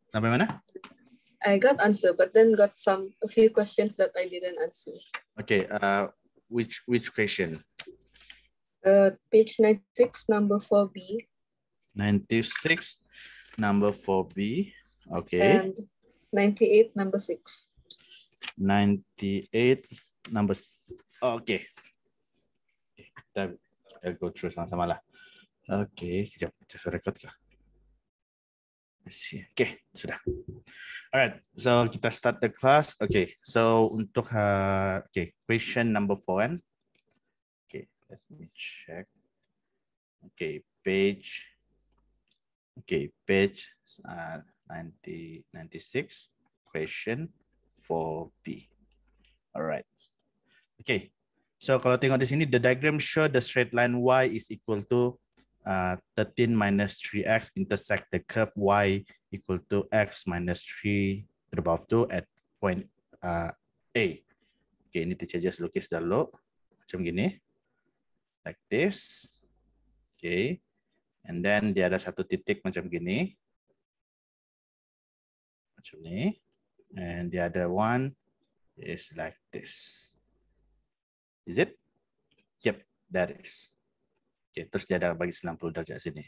Sampai mana? I got answer, but then got a few questions that I didn't answer. Okay. Which question? Page 96, number 4B. 96, number 4B. Okay. And 98, number 6. 98, number. Okay. Kita go through sama-sama lah. Okay, kejap. Saya record kah? Okay, sudah. Alright, so kita start the class. Okay, so untuk question number 4 kan? Okay, let me check. Okay, page 96, question 4B. Alright. Okay, so kalau tengok di sini, the diagram show the straight line y is equal to 13 minus 3x intersect the curve y equal to x minus 3 to the power of 2 at point A. Okay, ini teacher just lukis dulu macam gini, like this. Okay, and then dia ada satu titik macam gini, macam ni, and the other one is like this. Is it? Yep, that is. Okay, terus dia ada bagi 90 derajat sini.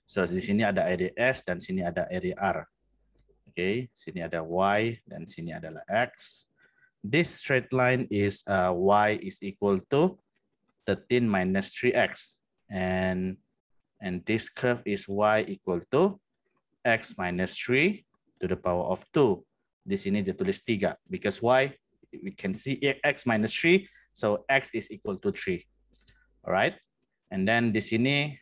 So di sini ada area S dan sini ada area R. Okay, sini ada Y dan sini adalah X. This straight line is Y is equal to 13 minus 3X. And this curve is Y equal to X minus 3 to the power of 2. Di sini dia tulis 3. Because Y, we can see X minus 3. So X is equal to 3. Alright. And then di sini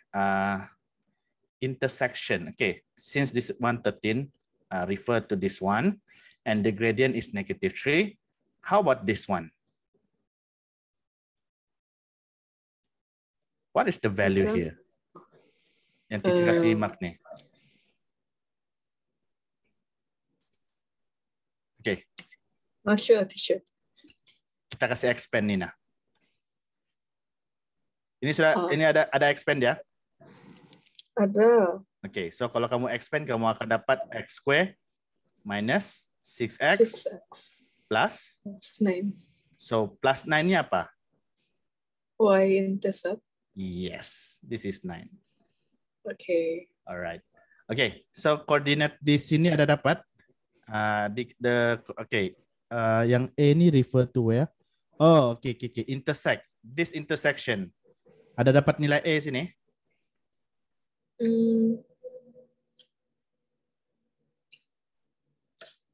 intersection. Okay, since this 113 refer to this one, and the gradient is -3. How about this one? What is the value here? Yang teacher kasih mark nih. Okay. Not sure, teacher. Kita kasih expand Nina. Ini sudah, ini ada expand ya? Ada. Oke, so kalau kamu expand, kamu akan dapat x square minus 6x plus 9. So plus 9-nya apa? Y intercept. Yes, this is 9. Okay. Alright. Okay, so coordinate di sini ada dapat. Yang A ini refer to ya. Oh, okay. Intersect. This intersection. Ada dapat nilai A sini?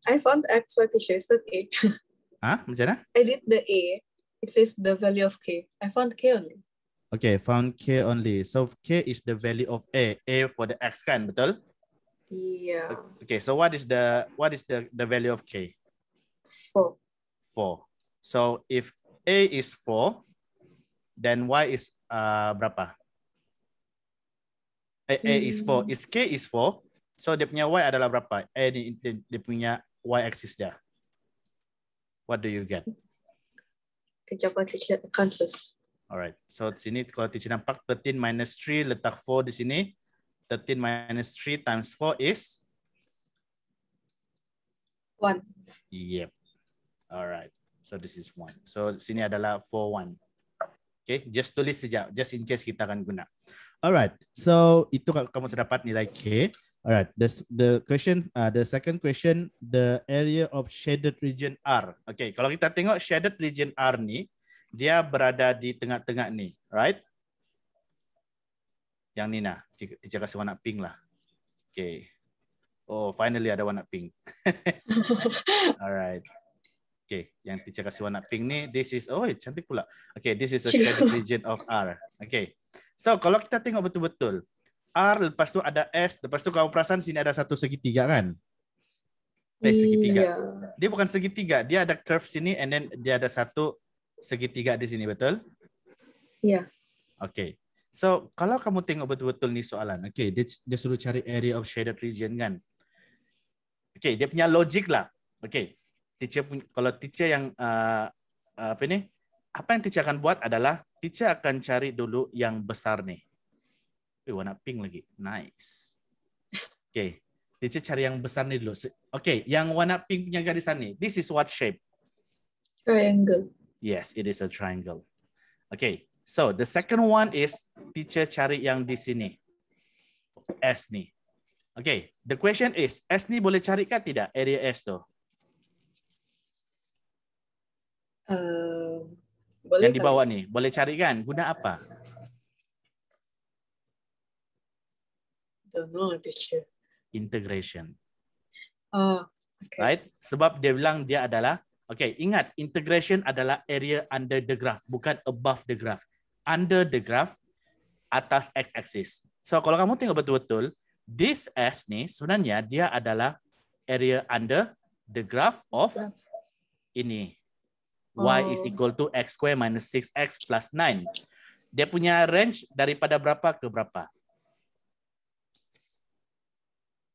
I found X like it says A. Hah? Macam mana? I did the A. It says the value of K. I found K only. Okay, found K only. So K is the value of A. A for the X kan, betul? Yeah. Okay, so what is the value of K? 4. 4. So if A is 4, then Y is berapa? A is 4. Is K is 4. So dia punya Y adalah berapa? A dia punya Y axis dia. What do you get? Kejap, teacher confess. Alright. So di sini kalau teacher nampak 13 minus 3 letak 4 di sini. 13 minus 3 times 4 is 1. Yep. Alright. So this is 1. So sini adalah 4 1. Okay, just tulis saja, just in case kita akan guna. Alright, so itu kamu sudah dapat nilai K. Alright, the question, the second question, the area of shaded region R. Okay, kalau kita tengok shaded region R ni, dia berada di tengah-tengah ni, right? Yang ni nah, teacher kasih warna pink lah. Okay. Oh, finally ada warna pink. Alright. Okay, yang teacher kasih warna pink ni, this is, oh cantik pula. Okay, this is a shaded region of R. Okay, so kalau kita tengok betul-betul, R lepas tu ada S, lepas tu kamu perasan sini ada satu segitiga kan? Segitiga. Yeah. Dia bukan segitiga, dia ada curve sini and then dia ada satu segitiga di sini, betul? Iya. Yeah. Okay, so kalau kamu tengok betul-betul ni soalan, okay, dia suruh cari area of shaded region kan? Okay, dia punya logik lah. Okay. Kalau teacher yang apa yang teacher akan buat adalah teacher akan cari dulu yang besar nih. Warna pink lagi, nice. Okay, Teacher cari yang besar ni dulu. Okay, yang warna pink punya garisan ni. This is what shape? Triangle. Yes, it is a triangle. Okay, so the second one is teacher cari yang di sini. S ni. Okay, the question is, S ni boleh cari ke tidak? Area S tu. Boleh Yang di bawah kali. ni. Boleh cari kan? Guna apa? Don't know, teacher. Integration. Oh, okay. Right? Sebab dia bilang dia adalah, okay, ingat, integration adalah area under the graph, bukan above the graph. Under the graph, atas x-axis. So, kalau kamu tengok betul-betul, this S ni sebenarnya dia adalah area under the graph of ini. Y is equal to x square minus 6x plus 9. Dia punya range daripada berapa ke berapa?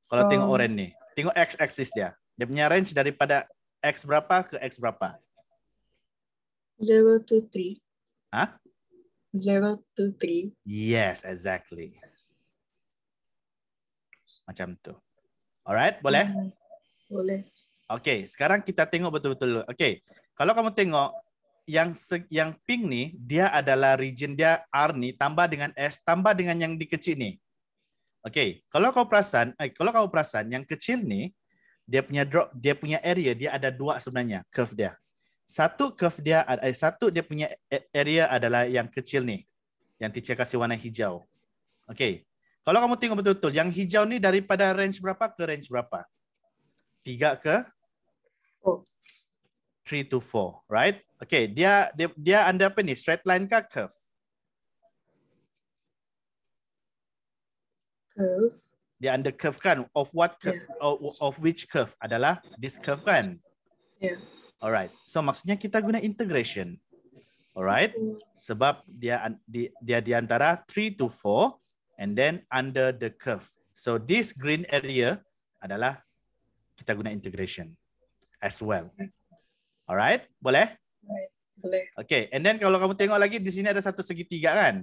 Kalau tengok orange ni. Tengok x-axis dia. Dia punya range daripada x berapa ke x berapa? 0 to 3. Hah? 0 to 3. Yes, exactly. Macam tu. Alright, boleh? Boleh. Okay, sekarang kita tengok betul-betul. Okay, kalau kamu tengok yang pink ni, dia adalah region dia R ni tambah dengan S tambah dengan yang di kecil ni. Okay, kalau kamu perasan yang kecil ni, dia punya area dia ada dua sebenarnya, curve dia. Satu dia punya area adalah yang kecil ni, yang teacher kasih warna hijau. Okay, kalau kamu tengok betul-betul, yang hijau ni daripada range berapa ke range berapa? 3 ke 4. 3 to 4, right? Okay, dia under apa ni? Straight line ke curve? Curve. Dia under curve kan? Of what curve? Yeah. Of which curve? Adalah this curve kan? Yeah. Alright. So maksudnya kita guna integration. Alright. Sebab dia di antara 3 to 4 and then under the curve. So this green area adalah kita guna integration as well. Alright, boleh? Right. Boleh. Okay, and then kalau kamu tengok lagi di sini ada satu segitiga kan?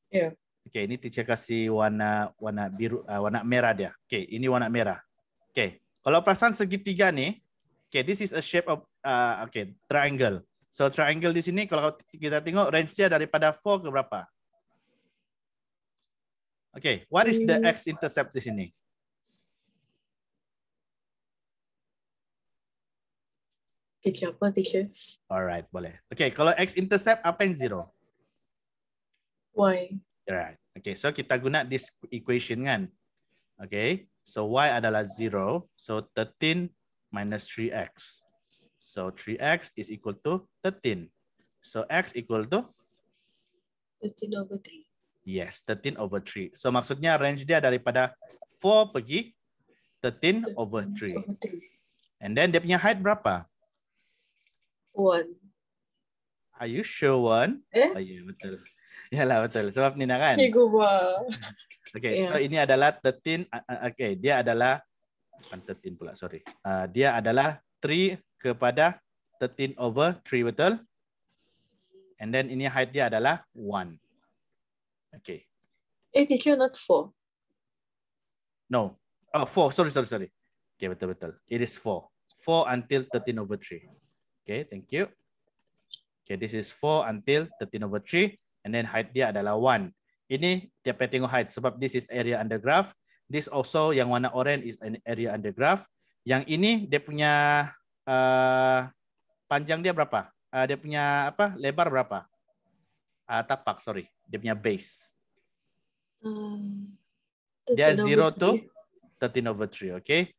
Yeah. Okay, ini teacher kasih warna biru, warna merah dia. Okay, ini warna merah. Okay, kalau perasan segitiga ni, okay, this is a shape of triangle. So triangle di sini kalau kita tengok range dia daripada 4 ke berapa? Okay, what is the x-intercept di sini? Apa, teacher? Alright, boleh. Okay, kalau x-intercept apa yang 0? Y. Right. Okay, so kita guna this equation kan. Okay, so y adalah 0. So 13 minus 3x. So 3x is equal to 13. So x equal to? 13 over 3. Yes, 13 over 3. So maksudnya range dia daripada 4 pergi 13 over 3. And then dia punya height berapa? 1. Are you sure 1? Oh, yeah, betul. Yalah betul. Sebab ni nak kan? Okay, yeah. So ini adalah 13. Okay, dia adalah bukan 13 pula, sorry. Dia adalah 3 kepada 13 over 3, betul? And then ini height dia adalah 1. Okay. Teacher, not 4. No. Oh, 4. Sorry. Okay, betul. It is 4. 4 until 13 over 3. Okay, thank you. Okay, this is 4 until 13 over 3. And then height dia adalah 1. Ini tiap tengok height sebab this is area under graph. This also yang warna orange is an area under graph. Yang ini dia punya panjang dia berapa? Dia punya apa? Lebar berapa? Tapak, sorry. Dia punya base. Dia 0 to 13 over 3, okay?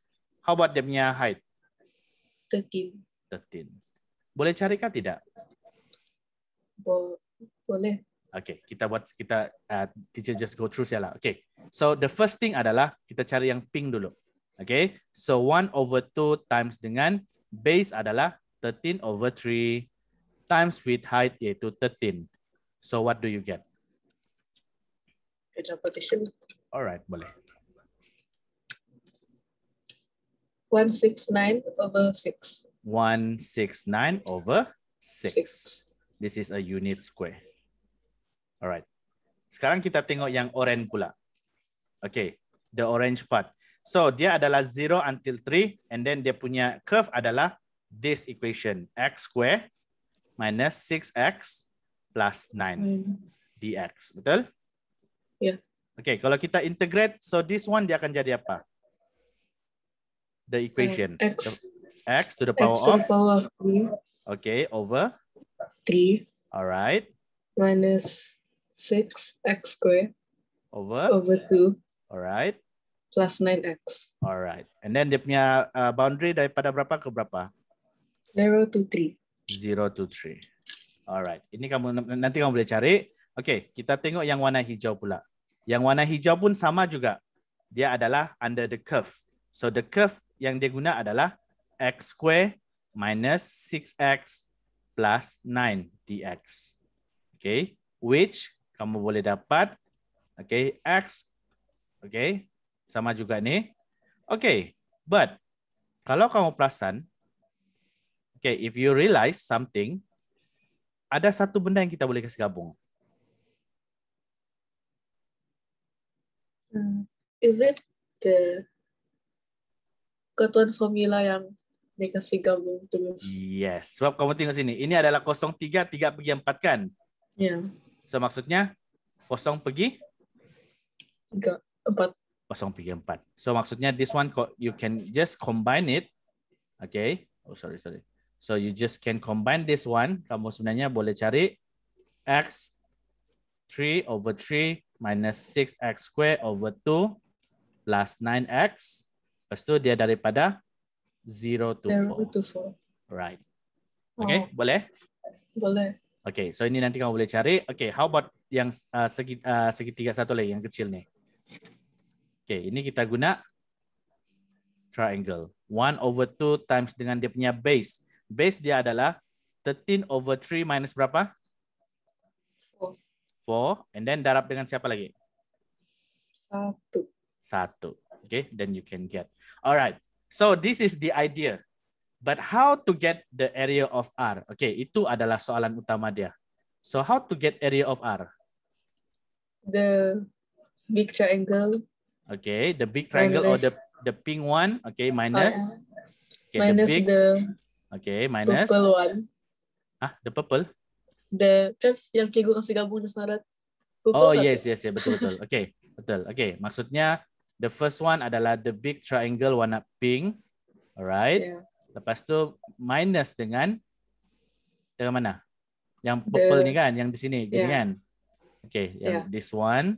How about dia punya height? 13. Boleh cari kah tidak? Boleh. Okay, teacher just go through saja lah. Okay, so the first thing adalah kita cari yang pink dulu. Okay, so 1 over 2 times dengan base adalah 13 over 3 times with height yaitu 13. So what do you get? Alright, boleh. 169 over 6. 169 over 6. This is a unit square. Alright. Sekarang kita tengok yang orange pula. Okay, the orange part. So dia adalah 0 until 3 and then dia punya curve adalah this equation, x square minus 6x plus 9 dx. Betul? Yeah. Okay, kalau kita integrate, so this one dia akan jadi apa? The equation. X to the power of 3. Okay, over 3. All right. Minus 6x squared over 2. All right. Plus 9x. All right. And then dia punya boundary daripada berapa ke berapa? 0 to 3. 0 to 3. Alright. Ini nanti kamu boleh cari. Okay, kita tengok yang warna hijau pula. Yang warna hijau pun sama juga. Dia adalah under the curve. So the curve yang dia guna adalah x square minus 6x plus 9 dx. Okay, which kamu boleh dapat. Okay, x. Okay, sama juga nih. Okay, but kalau kamu perasan, okay, if you realize something, ada satu benda yang kita boleh kasih gabung. Is it the ketuan formula yang dikasih gabung terus? Yes, sebab kamu tengok sini. Ini adalah 0, 3, 3 pergi 4 kan? Ya. Yeah. So maksudnya 0 pergi 3, 4. 0 pergi 4. So maksudnya this one you can just combine it. Okay. Oh sorry. So you just can combine this one. Kamu sebenarnya boleh cari x 3 over 3 minus 6x square over 2 plus 9x. Lepas tu dia daripada 0 to 4. Right. Okay, boleh? Boleh. Okay, so ini nanti kamu boleh cari. Okay, how about yang segitiga satu lagi, yang kecil nih. Okay, ini kita guna triangle. 1 over 2 times dengan dia punya base. Base dia adalah 13 over 3 minus berapa? 4. And then darab dengan siapa lagi? 1. Okay, then you can get. Alright, so this is the idea. But how to get the area of R? Okay, itu adalah soalan utama dia. So how to get area of R? The big triangle. Okay, the big triangle minus, or the pink one. Okay, minus. Okay, minus the big. Okay, minus. Purple one. The purple. Kan yang cikgu kasih gabung di syarat. Oh yes, betul. Okay, betul. Okay, maksudnya the first one adalah the big triangle warna pink. Alright. Yeah. Lepas tu minus dengan mana? Yang purple ni kan, yang di sini, gini kan. Okay, yang this one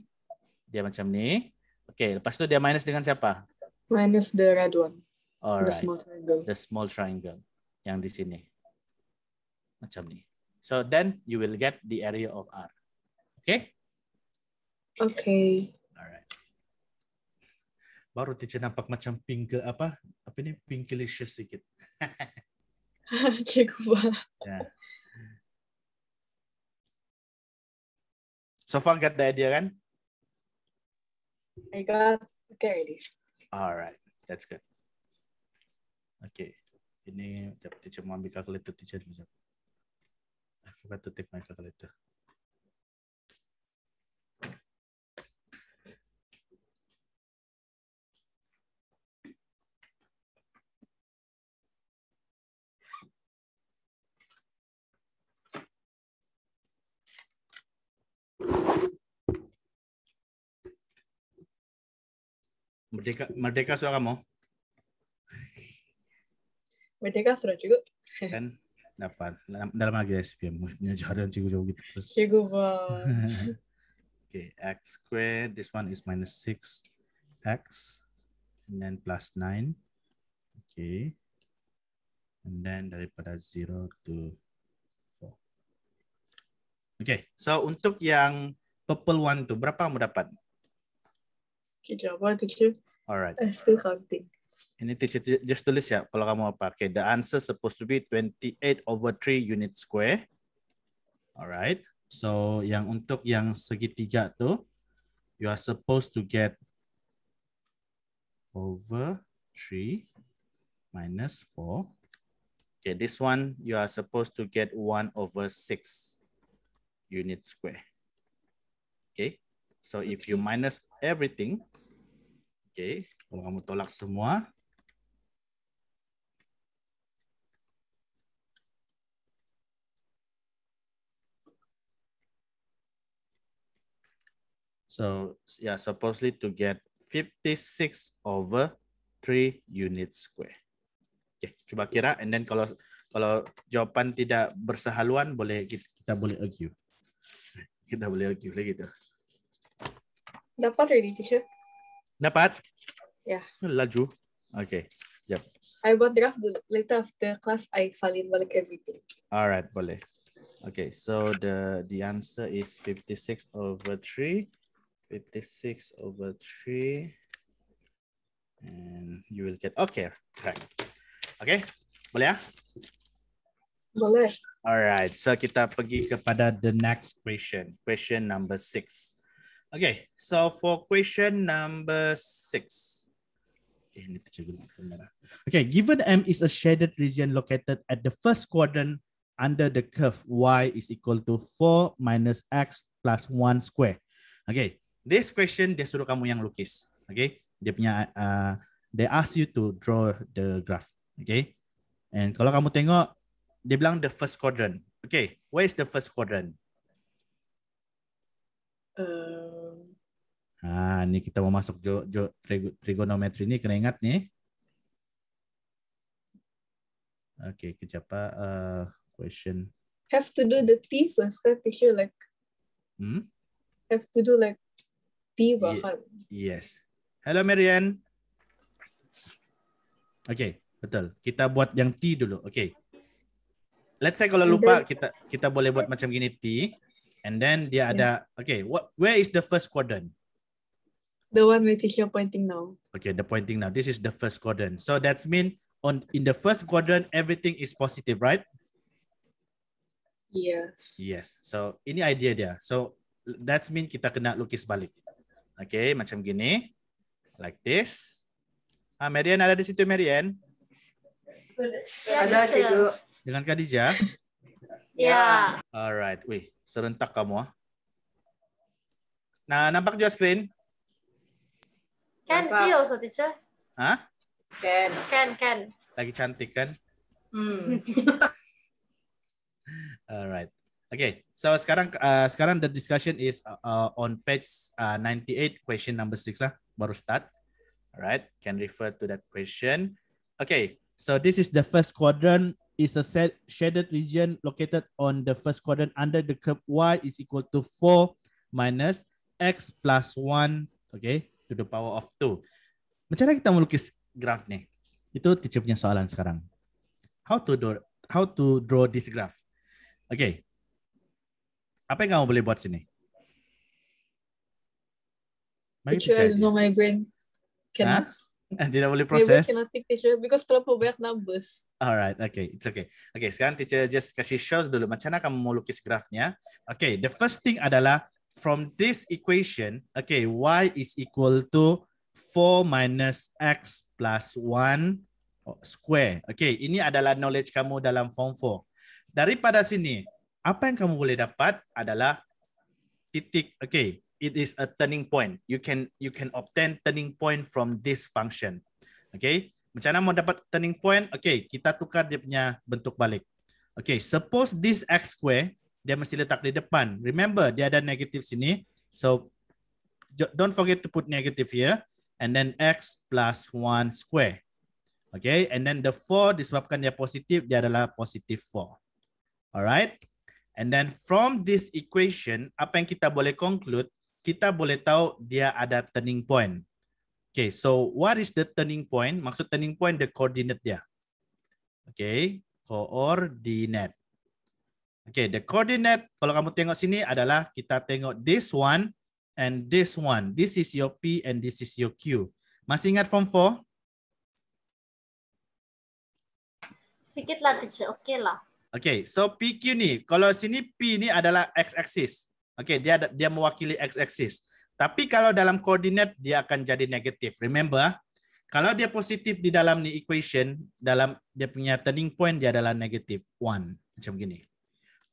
dia macam ni. Okay, lepas tu dia minus dengan siapa? Minus the red one. Alright. The small triangle. The small triangle yang di sini. Macam ni. So then you will get the area of R. Okay? Okay. Alright. Baru teacher nampak macam pink ke apa ni, pinklicious sedikit. Cikgu bah. Yeah. So far got the idea kan? I got already. Alright, that's good. Okay, ini teacher mau ambil calculator teacher. I forgot to take my calculator. Merdeka suara kamu? Merdeka sudah juga. Kan dapat dalam lagi SPM jalan cikgu gitu terus. Cikgu. Okay, x squared, this one is minus 6x and then plus 9. Okay. And then daripada 0 to 4. Okay, so untuk yang purple one tu berapa kamu dapat? Jawab teacher. Alright. I still counting. Ini teacher just tulis ya kalau kamu apa. Okay, the answer supposed to be 28 over 3 unit square. Alright. So yang untuk yang segitiga tu, you are supposed to get over 3 minus 4. Okay, this one you are supposed to get 1 over 6 unit square. Okay, so if you minus everything, okay, Kalau kamu tolak semua, so yeah, supposedly to get 56 over 3 units square. Oke, coba kira, and then kalau jawaban tidak bersehaluan, boleh kita boleh argue. Kita boleh argue gitu. Dapat already, teacher? Dapat? Ya. Laju. Oke. Yep. I buat draft dulu. Later after class, I salin balik everything. Alright, boleh. Okay, so the answer is 56 over 3. 56 over 3. And you will get, okay, right. Okay, boleh ya? Boleh. Alright, so kita pergi kepada the next question. Question number 6. Okay, so for question number 6. Okay, given M is a shaded region located at the first quadrant under the curve Y is equal to 4 minus X plus 1 square. Okay, this question dia suruh kamu yang lukis. Okay, dia punya they ask you to draw the graph. Okay, and kalau kamu tengok, dia bilang the first quadrant. Okay, where is the first quadrant? Ni kita mau masuk trigonometri ni, kena ingat ni. Okay, kejap question. Have to do the T first, kan, teacher? Like, have to do like T bahkan. Yes. Hello, Marian. Okay, betul. Kita buat yang T dulu. Okay. Let's say kalau lupa, kita boleh buat macam gini T. And then dia ada, okay, where is the first quadrant? The one where teacher pointing now. Okay, the pointing now. This is the first quadrant. So that's mean in the first quadrant, everything is positive, right? Yes. Yes. So ini idea dia. So that's mean kita kena lukis balik. Okay, macam gini. Like this. Marian ada di situ, Marian? Ada, cikgu. Dengan Khadijah? Ya. Alright. Wih, serentak kamu. Nah, nampak juga screen? Can see also, teacher. Hah? Can. Lagi cantik kan? Alright. Okay. So sekarang the discussion is on page 98, question number 6 lah. Baru start. Alright. Can refer to that question. Okay. So this is the first quadrant. Is a shaded region located on the first quadrant under the curve Y is equal to 4 minus X plus 1. Okay. To the power of 2. Macam mana kita melukis graf nih? Itu teacher punya soalan sekarang. How to draw this graph? Okay. Apa yang kamu boleh buat sini? Teacher, I don't know, my brain cannot. Tidak boleh proses? My brain cannot think, teacher, because terlalu banyak numbers. Alright, okay, it's okay. Okay, sekarang teacher just kasih show dulu macam mana kamu mau lukis grafnya. Okay, the first thing adalah from this equation, okay, Y is equal to 4 minus X plus 1 square. Okay, ini adalah knowledge kamu dalam form 4. Daripada sini, apa yang kamu boleh dapat adalah titik. Okay, it is a turning point. You can obtain turning point from this function. Okay, macam mana mau dapat turning point? Okay, kita tukar dia punya bentuk balik. Okay, suppose this X square, dia mesti letak di depan. Remember, dia ada negatif sini. So, don't forget to put negative here. And then X plus 1 square. Okay, and then the 4 disebabkan dia positif, dia adalah positive 4. Alright. And then from this equation, apa yang kita boleh conclude, kita boleh tahu dia ada turning point. Okay, so what is the turning point? Maksud turning point, the coordinate dia. Okay, coordinate. Okay, the coordinate, kalau kamu tengok sini adalah kita tengok this one and this one. This is your P and this is your Q. Masih ingat form 4? Sedikit lah, teacher. Okay lah. Okay, so PQ ni, kalau sini P ni adalah x-axis. Okay, dia mewakili x-axis. Tapi kalau dalam koordinat, dia akan jadi negatif. Remember, kalau dia positif di dalam ni equation, dalam dia punya turning point, dia adalah negatif 1. Macam gini.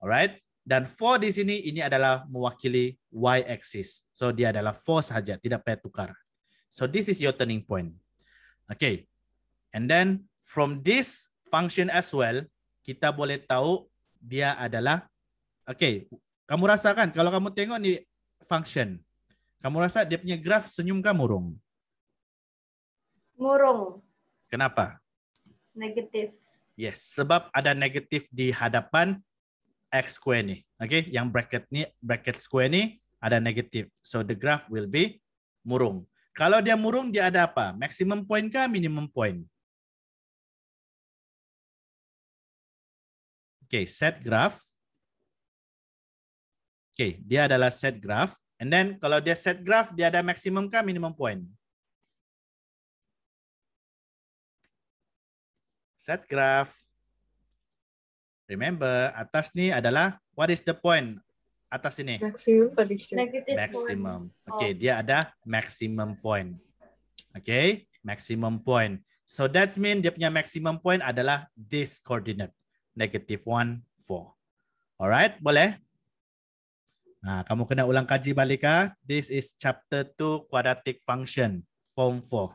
Alright, dan 4 di sini ini adalah mewakili y-axis. So dia adalah 4 sahaja, tidak payah tukar. So this is your turning point. Okay. And then from this function as well, kita boleh tahu dia adalah, okay, kamu rasakan kalau kamu tengok ni function, kamu rasa dia punya graf senyum kah murung? Murung. Kenapa? Negatif. Yes, sebab ada negatif di hadapan x square ni. Okay, yang bracket square ni ada negatif. So the graph will be murung. Kalau dia murung, dia ada apa? Maximum point kah minimum point? Okay, set graph. Okay, dia adalah set graph. And then kalau dia set graph, dia ada maximum kah minimum point? Set graph. Remember, atas ni adalah what is the point atas ini? Maximum prediction. Negatif. Maximum. Okay, Oh. dia ada maximum point. Okay, maximum point. So that means dia punya maximum point adalah this coordinate, -1, 4. Alright, boleh? Nah, kamu kena ulang kaji balik ah. This is chapter 2 quadratic function, form 4.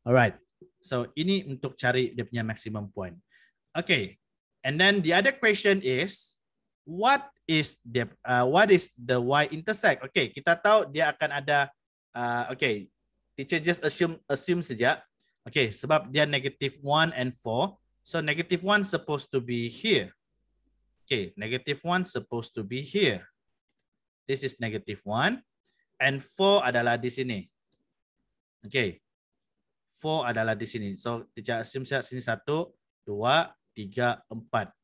Alright. So ini untuk cari dia punya maximum point. Okay. And then the other question is, what is the y-intercept? Okay, kita tahu dia akan ada, okay, teacher just assume saja. Okay, sebab dia -1 and 4, so -1 supposed to be here. Okay, -1 supposed to be here. This is -1 and 4 adalah di sini. Okay, 4 adalah di sini. So teacher assume saja sini 1, 2, 3, 4.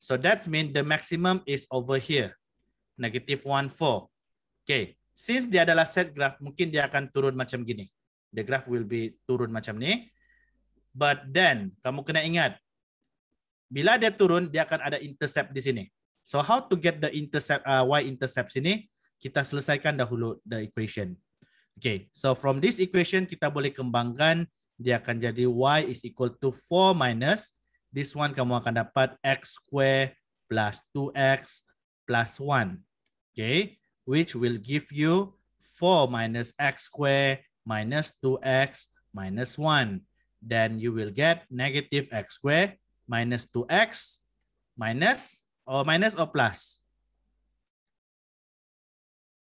So that means the maximum is over here. -1, 4. Okay. Since dia adalah set graph, mungkin dia akan turun macam gini. The graph will be turun macam ni. But then, kamu kena ingat, bila dia turun, dia akan ada intercept di sini. So how to get the intercept, y-intercept sini? Kita selesaikan dahulu the equation. Okay. So from this equation, kita boleh kembangkan. Dia akan jadi y is equal to 4 minus this one, kamu akan dapat x square plus 2x plus 1. Okay, which will give you 4 minus x square minus 2x minus 1. Then you will get negative x square minus 2x minus or plus?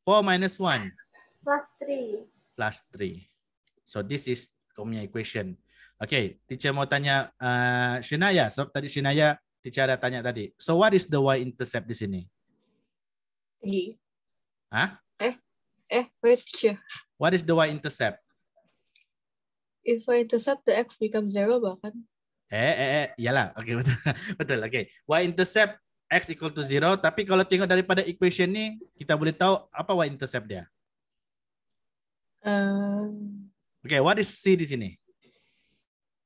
4 minus 1? Plus 3. Plus 3. So this is kamu punya equation. Okay, teacher mau tanya Shinaya. So tadi Shinaya, teacher ada tanya tadi. So what is the y-intercept di sini? 3. Hah? Wait, teacher. What is the y-intercept? If I intercept, the x becomes 0 bahkan. Iyalah. Okay, betul. Betul, okay. Y-intercept x equal to 0. Tapi kalau tengok daripada equation ni, kita boleh tahu apa y-intercept dia. Okay, what is C di sini?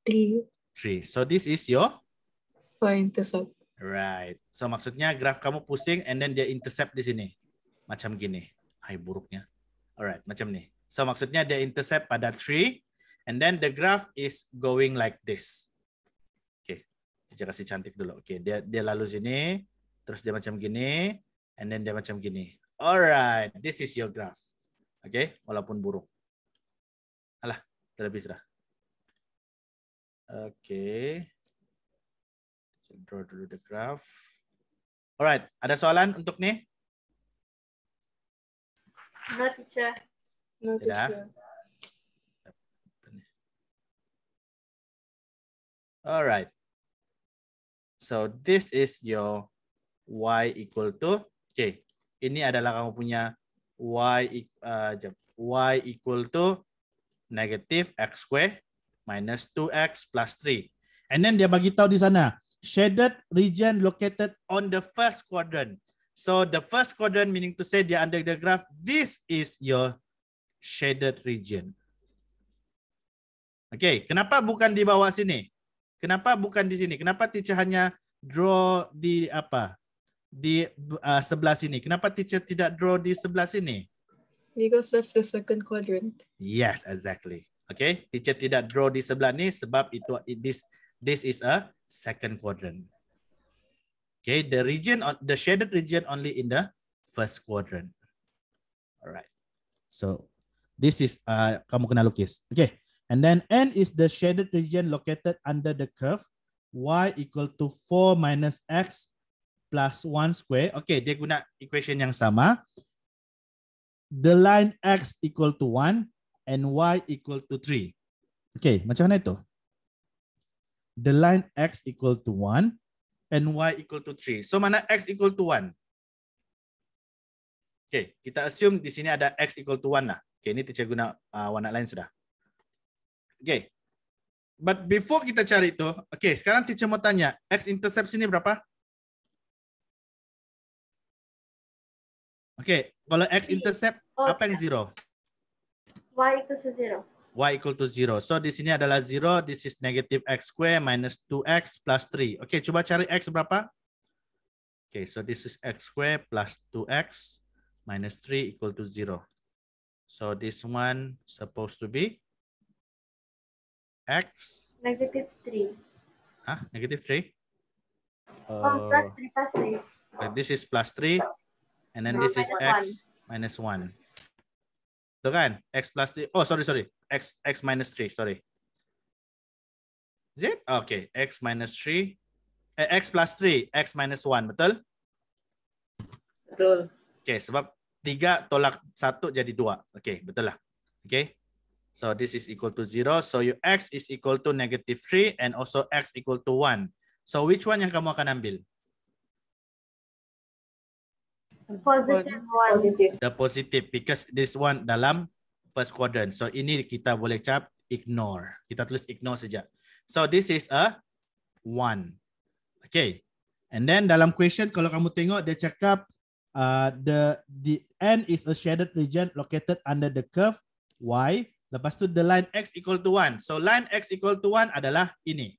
3. So this is your Y-intercept. right. So maksudnya graf kamu pusing and then dia intercept di sini. Macam gini. Hai buruknya. Alright, macam ni. So maksudnya dia intercept pada 3 and then the graph is going like this. Okay. Kita kasih cantik dulu. Okay, dia lalu sini, terus dia macam gini and then dia macam gini. Alright, this is your graph. Okay, walaupun buruk. Alah, terlebih sudah. Okay. Draw dulu the graph. Alright, ada soalan untuk ni? No, teacher. No, Tidak. teacher. Alright. So this is your y equal to, okay. Ini adalah kamu punya y equal to negative x square minus 2x plus 3. And then dia bagi tahu di sana, shaded region located on the first quadrant. So the first quadrant meaning to say dia under the graph, this is your shaded region. Okay, kenapa bukan di bawah sini? Kenapa bukan di sini? Kenapa teacher hanya draw di apa? Di sebelah sini. Kenapa teacher tidak draw di sebelah sini? Because that's the second quadrant. Yes, exactly. Okay, teacher tidak draw di sebelah ni sebab itu this is a second quadrant. Okay, the shaded region only in the first quadrant. Alright. So this is kamu kena lukis. Okay, And then N is the shaded region located under the curve y equal to 4 minus x plus 1 square. Okay, dia guna equation yang sama. The line x equal to 1 and y equal to 3. Okay, macam mana itu? The line x equal to 1 and y equal to 3. So, mana x equal to 1? Okay, kita assume di sini ada x equal to 1 lah. Okay, ini teacher guna warna lain sudah. Okay. But before kita cari itu, okay, sekarang teacher mau tanya, x-intercept sini berapa? Okay, kalau x-intercept, apa yang 0? Y equal to 0. Y equal to 0. So, di sini adalah 0. This is negative x square minus 2x plus 3. Okay, coba cari x berapa? Okay, so this is x square plus 2x minus 3 equal to 0. So, this one supposed to be x. Negative 3. Huh? Negative 3? Plus 3, plus 3. This is plus 3. And then this is x minus 1. Itu kan? X plus 3. Oh, sorry. X minus 3, sorry. Is it? Okay, x minus 3. X plus 3, x minus 1, betul? Betul. Okay, sebab 3 tolak 1 jadi 2. Okay, betul lah. Okay. So this is equal to 0. So your x is equal to negative 3 and also x equal to 1. So which one yang kamu akan ambil? Positive 1. The positive, because this one dalam first quadrant. So ini kita boleh cap ignore. Kita tulis ignore saja. So this is a 1. Okay. And then dalam question kalau kamu tengok dia cakap the N is a shaded region located under the curve y. Lepas tu the line x equal to 1. So line x equal to 1 adalah ini.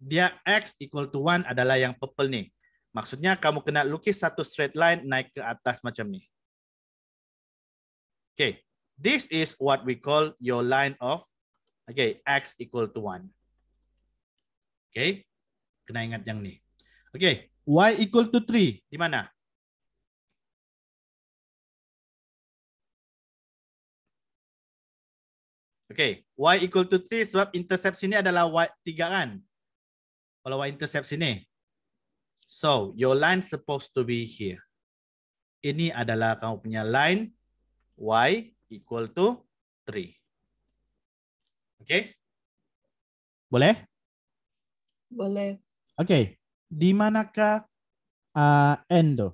Dia x equal to 1 adalah yang purple ni. Maksudnya kamu kena lukis satu straight line naik ke atas macam ni. Okay. This is what we call your line of x equal to 1. Okay. Kena ingat yang ni. Okay. Y equal to 3. Di mana? Okay. Y equal to 3 sebab intercept sini adalah y 3 kan? Kalau y intercept sini. So, your line supposed to be here. Ini adalah kamu punya line y equal to 3. Okay? Boleh? Boleh. Okay. Di manakah N tu?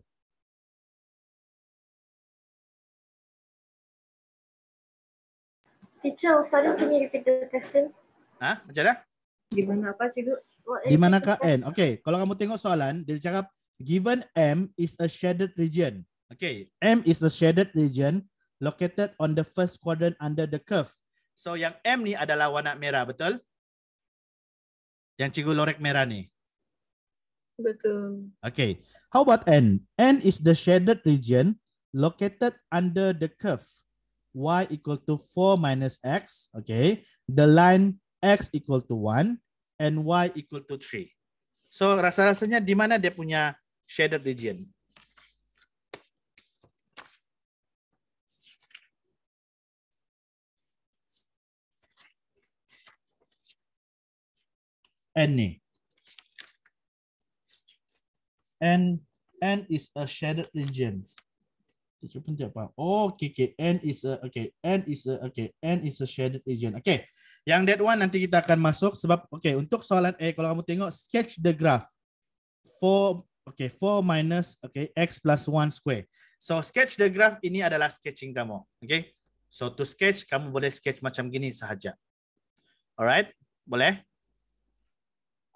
Teacher, sorry, can you repeat the question? Hah? Macam mana? Gimana apa, Cikgu? Di manakah N? Okay. Kalau kamu tengok soalan, dia cakap given M is a shaded region. Okay. M is a shaded region located on the first quadrant under the curve. So yang M ni adalah warna merah, betul? Yang cikgu lorek merah ni. Betul. Okay. How about N? N is the shaded region located under the curve y equal to 4 minus x. Okay. The line x equal to 1 and y equal to 3. So rasa-rasanya di mana dia punya shaded region? N ni. N is a shaded region. Oh, okay. N is a shaded region. Okay. Yang that one nanti kita akan masuk sebab untuk soalan A kalau kamu tengok sketch the graph 4 minus x plus 1 square. So sketch the graph ini adalah sketching kamu. Okay. So to sketch kamu boleh sketch macam gini sahaja. Alright? Boleh?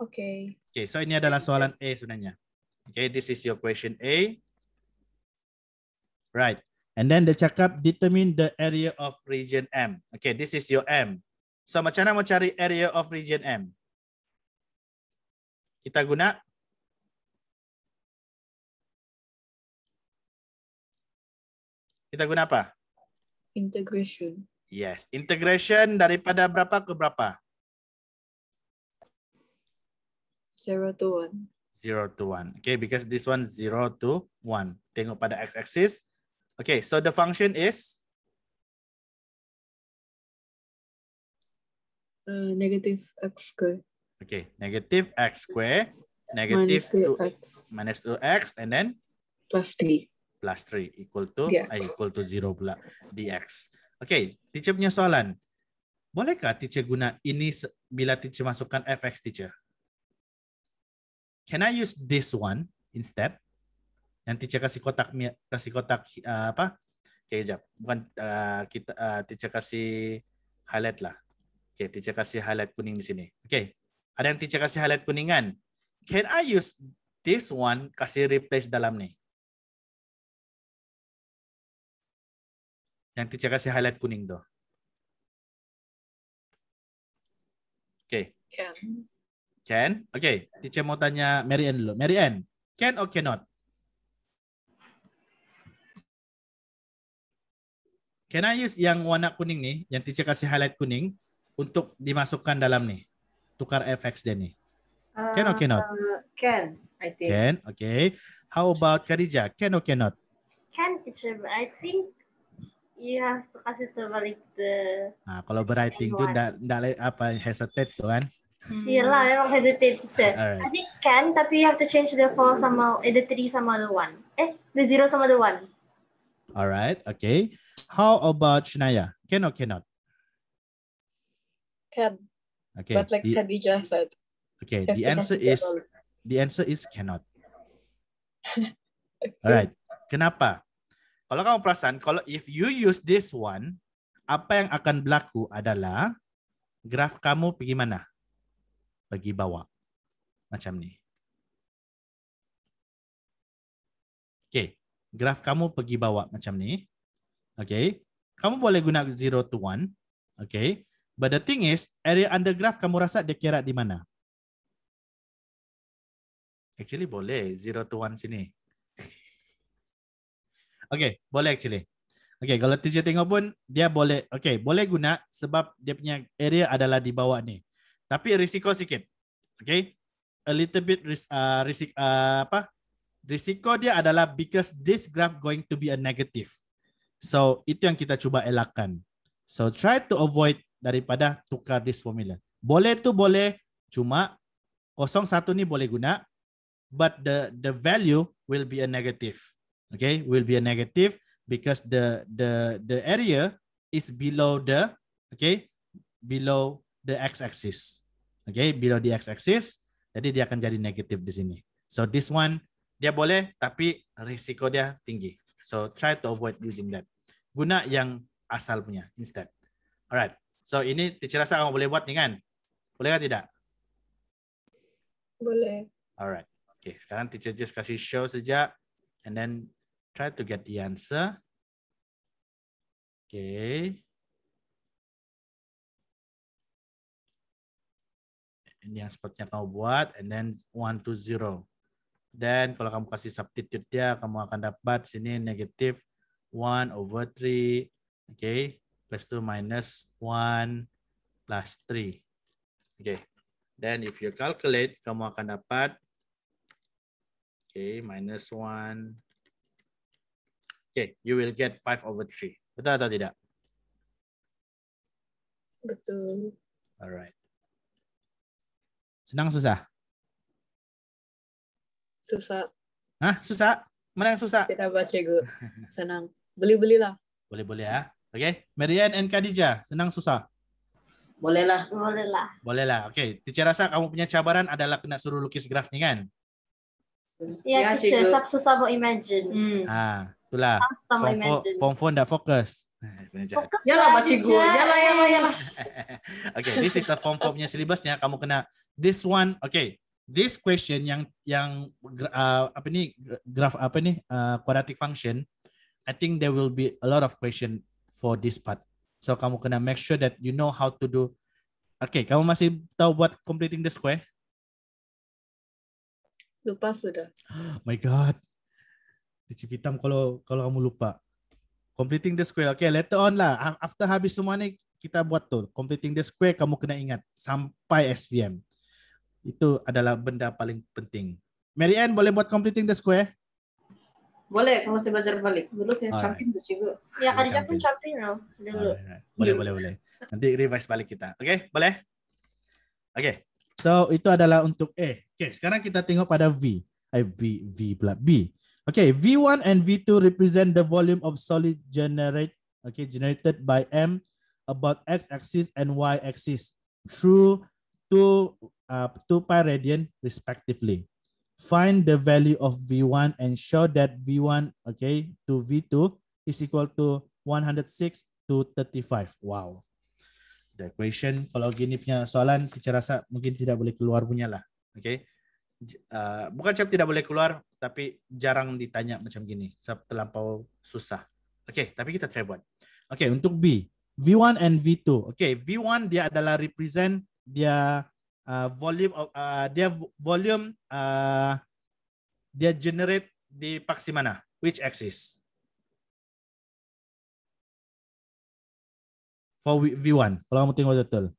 Okay. Okay, so ini adalah soalan A sebenarnya. Okay, this is your question A. Right. And then dia cakap determine the area of region M. Okay, this is your M. So macam mana mau cari area of region M? Kita guna apa? Integration. Yes, integration daripada berapa ke berapa? 0 to 1. 0 to 1. Okay, because this one 0 to 1. Tengok pada x-axis. Okay, so the function is Negative x square. Okay, negative x square, negative minus 2x, and then plus 3. Plus 3 equal to dx. equal to 0 pula dx. Okay, teacher punya soalan. Bolehkah teacher guna ini bila teacher masukkan fx teacher? Can I use this one instead? Yang teacher kasih kotak apa? Okay, jap. Bukan kita teacher kasih highlight lah. Okay, teacher kasih highlight kuning di sini. Okay. Ada yang teacher kasih highlight kuningan. Can I use this one kasih replace dalam ni? Yang teacher kasih highlight kuning tu. Okay. Can? Okay. Teacher mau tanya Mary Ann dulu. Mary Ann, can or cannot? Can I use yang warna kuning ni, yang teacher kasih highlight kuning, untuk dimasukkan dalam ni? Tukar fx dia ni. Can or cannot? Can, I think. Can, okay. How about Khadijah? Can or cannot? Can, teacher, but I think you have to kasih terbalik the... Kalau writing tu ndak apa hesitate tu kan? Iyalah, memang hesitate, teacher. Alright. I think can, tapi you have to change the 4 sama, the 3 sama the 1. The 0 sama the 1. Alright, okay. How about Shanaya? Can or cannot? Can. Okay. But like Khadijah said. Okay, you have to the answer is cannot. Okay. Alright. Kenapa? Kalau kamu perasan, kalau if you use this one, apa yang akan berlaku adalah graf kamu pergi mana? Pergi bawah. Macam ni. Okay. Graf kamu pergi bawah macam ni. Okay. Kamu boleh guna 0 to 1. Okay. But the thing is, area under graph kamu rasa dia kira di mana? Actually boleh 0 to 1 sini. Okay, boleh actually. Okay, kalau teacher tengok pun dia boleh. Okay, boleh guna sebab dia punya area adalah di bawah ni. Tapi risiko sikit. Okay, a little bit risiko dia adalah because this graph going to be a negative. So itu yang kita cuba elakkan. So try to avoid daripada tukar this formula. Boleh tu boleh, cuma 01 ni boleh guna, but the value will be a negative. Okay, will be a negative because the area is below the below the x-axis. Okay, below the x-axis. Jadi dia akan jadi negatif di sini. So this one dia boleh, tapi risiko dia tinggi. So try to avoid using that. Guna yang asal punya instead. Alright. So ini teacher rasa kamu boleh buat ni kan? Boleh atau tidak? Boleh. Alright. Okay, sekarang teacher just kasih show saja and then try to get the answer. Okay. Ini yang sepatutnya kamu buat and then 1 to 0. Then kalau kamu kasih substitute dia, kamu akan dapat sini negatif 1 over 3. Okay. Plus 2 minus 1 plus 3. Okay. Then if you calculate, kamu akan dapat minus 1. Okay, you will get 5 over 3. Betul atau tidak? Betul. Alright. Senang susah? Susah. Hah? Susah? Mana yang susah? Tidak baca cikgu. Senang. Beli-belilah. Boleh-boleh ya. Okay. Marian and Khadijah, senang susah? Bolehlah. Bolehlah. Okay. Teacher rasa kamu punya cabaran adalah kena suruh lukis graf ni kan? Ya, teacher. Susah mau imagine. Itulah. Form 4 tak fokus. Yalah, Pak Cikgu. Yalah. Okay, this is a Form 4 punya syllabusnya. Kamu kena this one. Okay. This question yang graph quadratic function, I think there will be a lot of question for this part. So kamu kena make sure that you know how to do. Okay, kamu masih tahu buat completing the square? Lupa sudah. Oh my god. Dicipitam kalau kamu lupa. Completing the square. Okay, later on lah. After habis semua ni kita buat tu. Completing the square kamu kena ingat sampai SPM. Itu adalah benda paling penting. Mary Ann boleh buat completing the square? Boleh, kalau saya belajar balik. Dulu saya champion tu cikgu. Ya, Khadijah pun champion loh. Dulu. Boleh. Nanti revise balik kita. Okay, boleh? Okay. So itu adalah untuk A. Okay, sekarang kita tengok pada V. V pula B. Okay, V1 and V2 represent the volume of solid generated by M about x-axis and y-axis through 2 pi radian respectively. Find the value of V1 and show that V1 to V2 is equal to 106 to 35. Wow. The question, kalau gini punya soalan, teacher rasa mungkin tidak boleh keluar punya lah. Okay. Bukan cakap tidak boleh keluar, tapi jarang ditanya macam gini. Sebab terlampau susah. Okay, tapi kita try buat. Okay, untuk B. V1 and V2. Okay, V1 dia adalah represent dia volume dia generate di paksi mana? Which axis? For V1, kalau kamu tengok betul.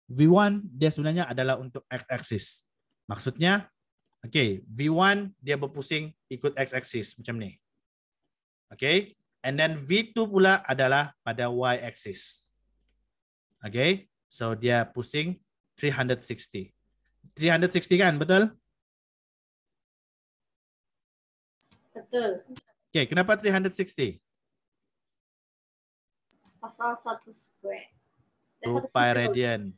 V1 dia sebenarnya adalah untuk x-axis. Maksudnya, okay, V1 dia berpusing ikut x-axis macam ni. Okay, and then V2 pula adalah pada y-axis. Okay, so dia pusing 360. 360 kan, betul? Betul. Okay, kenapa 360? Pasal 1 square. 2 pi radian.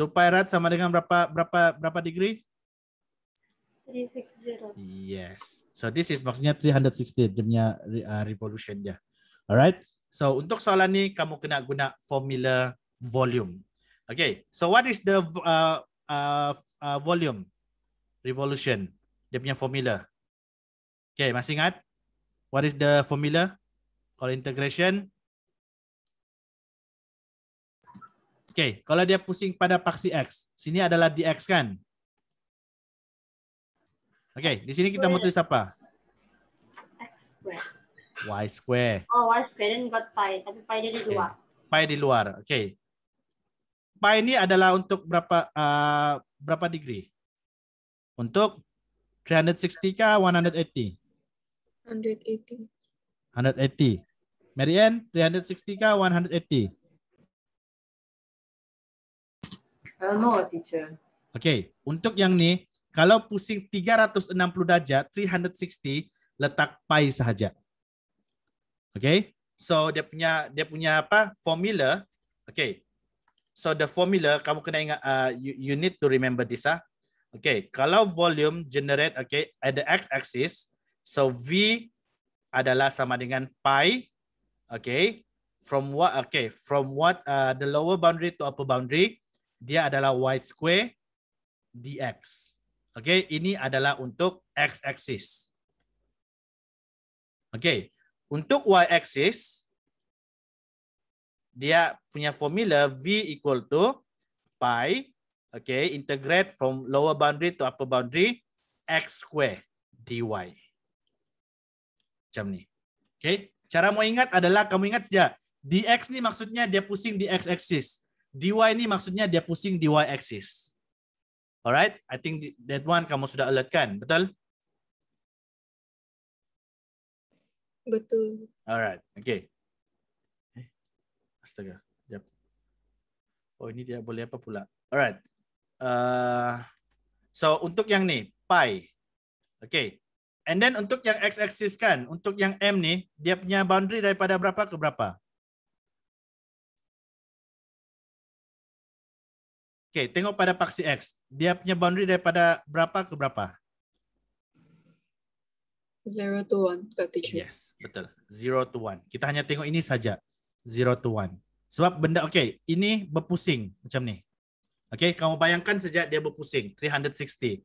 2 pi rad sama dengan berapa degree? 360. Yes. So this is maksudnya 360 dia punya revolution dia. Alright. So untuk soalan ni kamu kena guna formula volume. Okay. So what is the volume revolution? Dia punya formula. Okay, masih ingat? What is the formula? Kalau integration. Okay, kalau dia pusing pada paksi X, sini adalah dx kan? Okay, di sini kita mau tulis apa? X square. Y square. Oh, Y square dan got pi, tapi pi dia di luar. Pi di luar, okay. Pi ini adalah untuk berapa degree? Untuk 360 kah 180? 180. 180. Marianne, 360 kah 180? No, teacher. Okay, untuk yang ni, kalau pusing 360 darjah, 360 letak pi sahaja. Okay, so dia punya apa? Formula. Okay, so the formula kamu kena ingat. You need to remember this. Okay, kalau volume generate, okay, at the x-axis, so V adalah sama dengan pi. Okay, from what? Okay, from what? The lower boundary to upper boundary. Dia adalah y square dx. Okay, ini adalah untuk x-axis. Okay, untuk y-axis, dia punya formula V equal to pi, okay, integrate from lower boundary to upper boundary, x square dy. Macam ni. Okay, cara mau ingat adalah kamu ingat saja, dx ni maksudnya dia pusing di x-axis. dy ni maksudnya dia pusing di y-axis. Alright, I think that one kamu sudah alert kan, betul? Betul. Alright, okay. Astaga, jap. Oh ini dia boleh apa pula? Alright. So untuk yang ni, pi. Okay. And then untuk yang x-axis kan, untuk yang m ni, dia punya boundary daripada berapa ke berapa? Okay, tengok pada paksi X. Dia punya boundary daripada berapa ke berapa? 0 to 1, Kak teacher. Yes, betul. 0 to 1. Kita hanya tengok ini saja. 0 to 1. Sebab benda, okay, ini berpusing macam ni. Okay, kamu bayangkan saja dia berpusing 360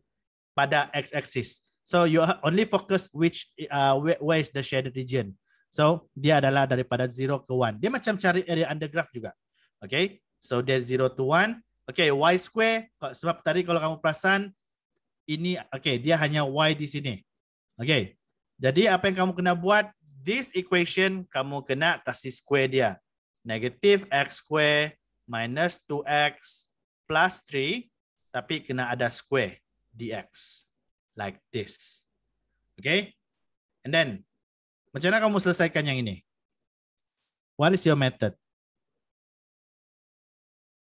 pada x-axis. So you only focus which where is the shaded region. So dia adalah daripada 0 ke 1. Dia macam cari area under graph juga. Okay, so dia 0 to 1. Okay, y square, sebab tadi kalau kamu perasan, ini, okay, dia hanya y di sini. Okay, jadi apa yang kamu kena buat, this equation, kamu kena kasih square dia. Negative x square minus 2x plus 3, tapi kena ada square dx. Like this. Okay, and then, macam mana kamu selesaikan yang ini? What is your method?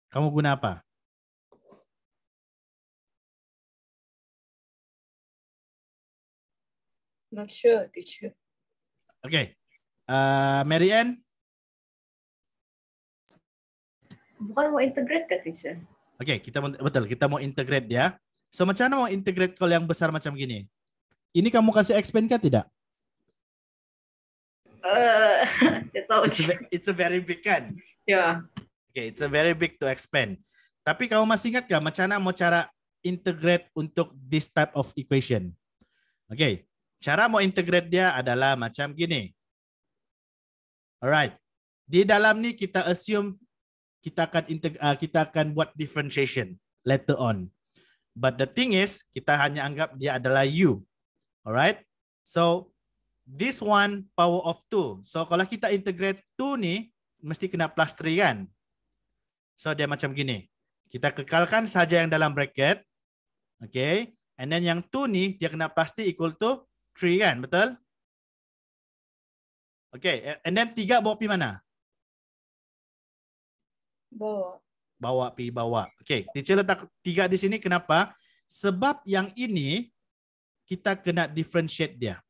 Kamu guna apa? Not sure, teacher. Okay. Mary Ann? Bukan mau integrate ke teacher? Okay, kita mau integrate dia. So macam mana mau integrate kalau yang besar macam gini? Ini kamu kasih expand kah tidak? It's a very big kan? Ya. Okay, it's a very big to expand. Tapi kamu masih ingat gak macam mana mau cara integrate untuk this type of equation? Okay, cara mau integrate dia adalah macam gini. Alright, di dalam ni kita assume kita akan buat differentiation later on. But the thing is, kita hanya anggap dia adalah U. Alright, so this one power of 2. So kalau kita integrate 2 ni, mesti kena plus 3 kan? So dia macam gini. Kita kekalkan saja yang dalam bracket. Okay. And then yang 2 ni, dia kena pasti equal to 3 kan? Betul? Okay. And then 3 bawa pergi mana? Bawa. Bawa pergi bawah. Okay. Teacher letak 3 di sini. Kenapa? Sebab yang ini, kita kena differentiate dia.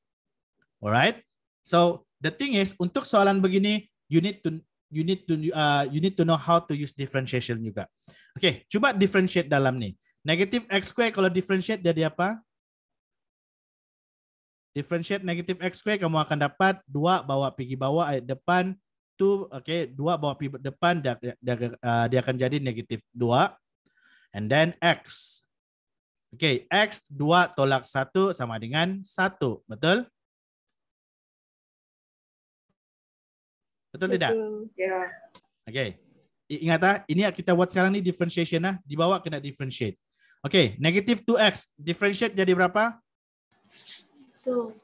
Alright. So the thing is, untuk soalan begini, you need to know how to use differentiation juga. Okay, coba differentiate dalam ni. Negative x square kalau differentiate jadi apa? Differentiate negative x square kamu akan dapat 2 bawa pergi bawah depan 2, okay, 2 bawa pergi depan dia akan jadi negative 2 and then x. Okay, x 2 tolak 1 sama dengan 1, betul? Betul tidak? Ya. Okay. Ingat ini kita buat sekarang ni differentiation Di bawah kena differentiate. Okay, negative 2x. Differentiate jadi berapa? 2.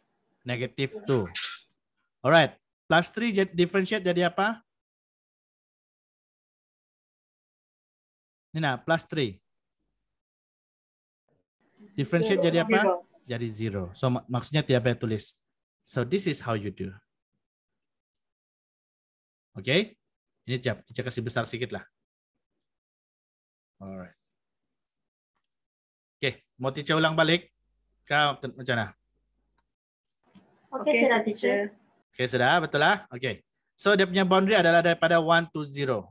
Negative 2. Alright. Plus 3 differentiate jadi apa? Ini plus 3. Differentiate jadi apa? Jadi 0. So maksudnya tidak payah tulis. So this is how you do. Okay, ini teacher kasih besar sedikit lah. Alright. Okay, mau teacher ulang balik? Kau macam mana? Okay, sudah teacher. Okay, sudah, betul lah? Okay. So dia punya boundary adalah daripada 1 to 0.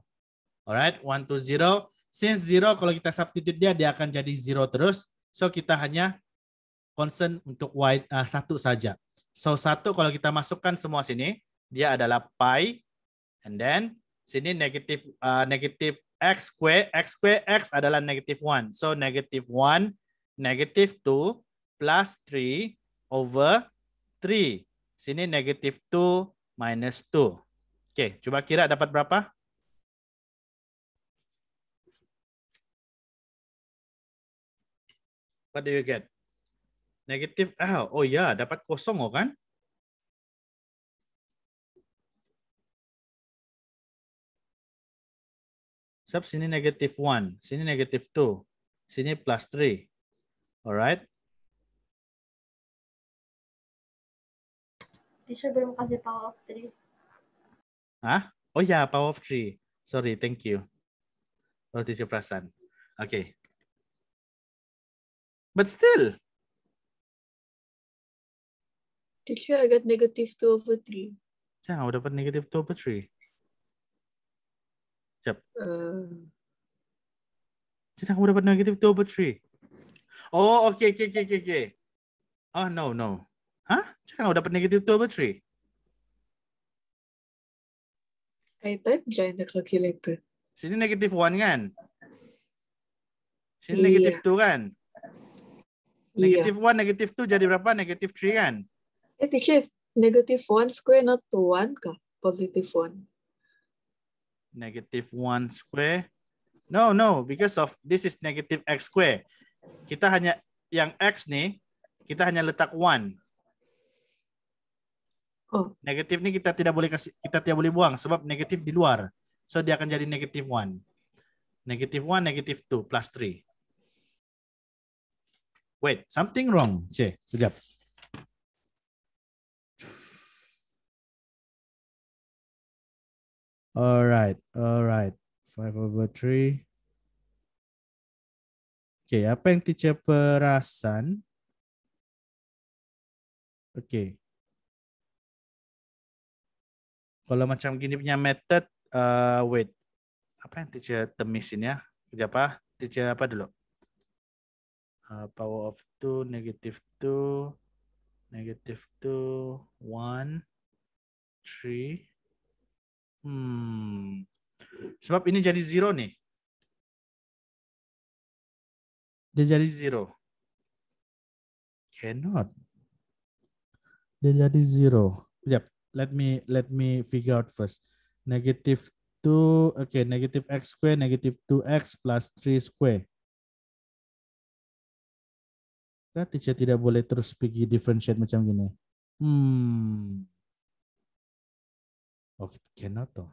Alright, 1 to 0. Since 0 kalau kita substitute dia akan jadi 0 terus. So kita hanya concern untuk y 1 saja. So 1 kalau kita masukkan semua sini, dia adalah pi. And then sini negative x square x adalah negative 1. So negative 1, negative 2 plus 3 over 3. Sini negative 2 minus 2. Okay, coba kira dapat berapa? What do you get? Negative, oh ya, dapat kosong kan? Sebab sini negative 1, sini negative 2, sini plus 3. Alright. Teacher belum kasih power of 3. Hah? Oh ya, power of 3. Sorry, thank you. Oh, teacher perasan. Okay. But still. Teacher, I got negative 2 over 3. Jangan dapat negative 2 over 3. Siap. Jangan kamu dapat negative 2 over 3. Oh, okay. Oh, no. Hah? Jangan kamu dapat negative 2 over 3. I typed in the calculator. Sini negative 1 kan? Sini negative 2 kan? Negative 1, negative 2 jadi berapa? Negative 3 kan? Teacher, negative 1 square not 1 kah? Positive 1. Negative 1 square. No, because of this is negative x square. Kita hanya yang x nih, kita hanya letak 1. Oh. Negatif nih kita tidak boleh buang sebab negatif di luar. So dia akan jadi negative 1. Negative 1, negative 2 plus 3. Wait, something wrong. Sekejap. Alright. 5 over 3. Okay, apa yang teacher perasan? Okay. Kalau macam gini punya method, wait. Apa yang teacher temisin ya? Kerja apa? Teacher apa dulu? Power of 2, negative 2, negative 2, 1, 3. Sebab ini jadi 0 nih. Dia jadi 0. Cannot. Dia jadi 0. Yep. Let me figure out first. Negative 2, okay, negative x square, negative 2x plus 3 square. Kan teacher tidak boleh terus pergi differentiate macam gini. Oh, cannot toh.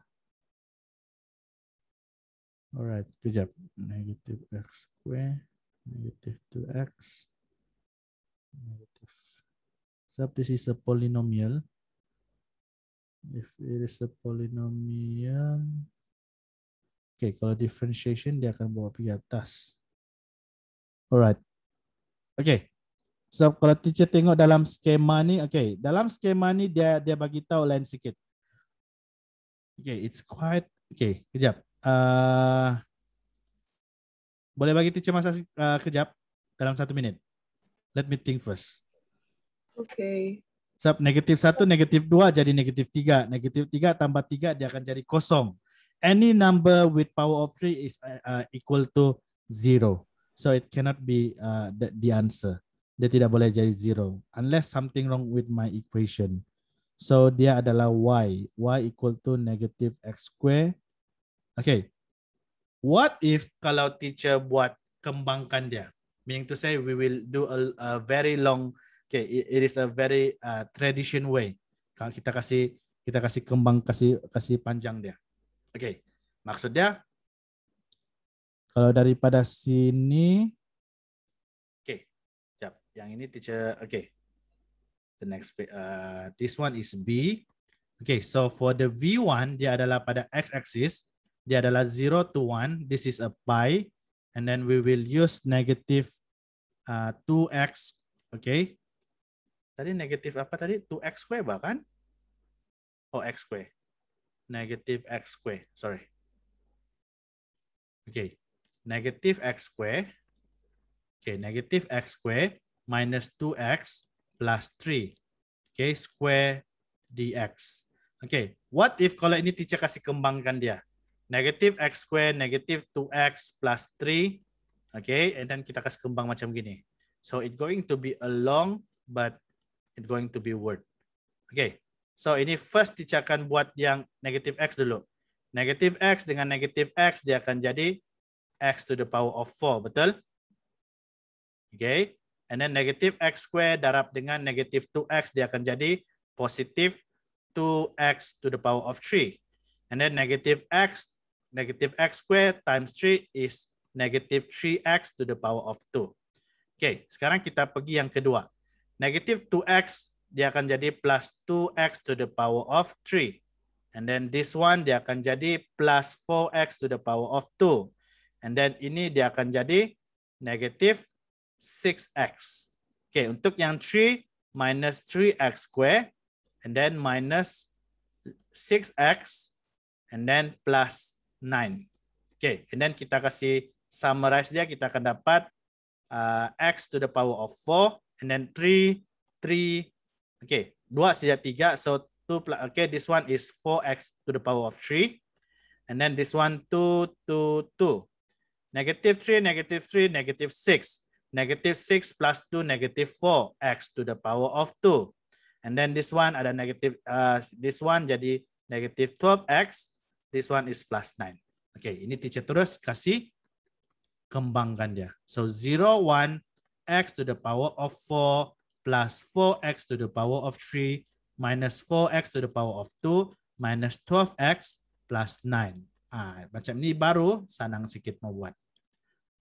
Alright, kejap. Negative x square, negative 2x, negative. So this is a polynomial. If it is a polynomial, okay, kalau differentiation dia akan bawa pergi atas. Alright. Okay. So kalau teacher tengok dalam skema ni, okay, dalam skema ni dia bagi tahu lain sikit. Okay, it's quite, okay, kejap. Boleh bagi teacher masa kejap dalam 1 minit. Let me think first. Okay. So negatif 1, negatif 2 jadi negatif 3. Negatif 3 tambah 3 dia akan jadi kosong. Any number with power of 3 is equal to 0. So it cannot be the answer. Dia tidak boleh jadi 0 unless something wrong with my equation. So dia adalah y. Y equal to negative x square. Okay. What if kalau teacher buat kembangkan dia? Meaning to say we will do a very long, okay, it is a very tradition way. Kalau kita kasih kembang, kasih panjang dia. Okay. Maksudnya kalau daripada sini, okay. Yang ini teacher, okay. The next, this one is B. Okay, so for the V1 dia adalah pada x-axis, dia adalah 0 to 1. This is a pi, and then we will use negative 2x. Okay. Tadi negatif apa tadi? 2x square bahkan? Oh, x square. Negative x square. Sorry. Okay. Negative x square. Okay, negative x square minus 2x plus 3. Okay, square dx. Okay, what if kalau ini teacher kasih kembangkan dia? Negative x square, negative 2x plus 3. Okay, and then kita kasih kembang macam gini. So it's going to be a long, but it's going to be word. Okay, so ini first teacher akan buat yang negative x dulu. Negative x dengan negative x dia akan jadi x to the power of 4, betul? Okay, and then negative x square darab dengan negative 2x dia akan jadi positive 2x to the power of 3. And then negative x square times 3 is negative 3x to the power of 2. Okay, sekarang kita pergi yang kedua. Negative 2x dia akan jadi plus 2x to the power of 3. And then this one dia akan jadi plus 4x to the power of 2. And then ini dia akan jadi negative 6x. Okay, untuk yang 3 minus 3x square and then minus 6x and then plus 9. Okay, and then kita kasih summarize dia, kita akan dapat x to the power of 4 and then 3. Okay, 2 saja 3, so 2 plus, okay, this one is 4x to the power of 3 and then this one 2. Negative 3, negative 3, negative 6. Negative 6 plus 2, negative 4, x to the power of 2. And then this one ada negative, this one jadi negative 12x, this one is plus 9. Okay, ini teacher terus kasih kembangkan dia. So 0, 1, x to the power of 4 plus 4x to the power of 3 minus 4x to the power of 2 minus 12x plus 9. Macam ini baru senang sikit mau buat.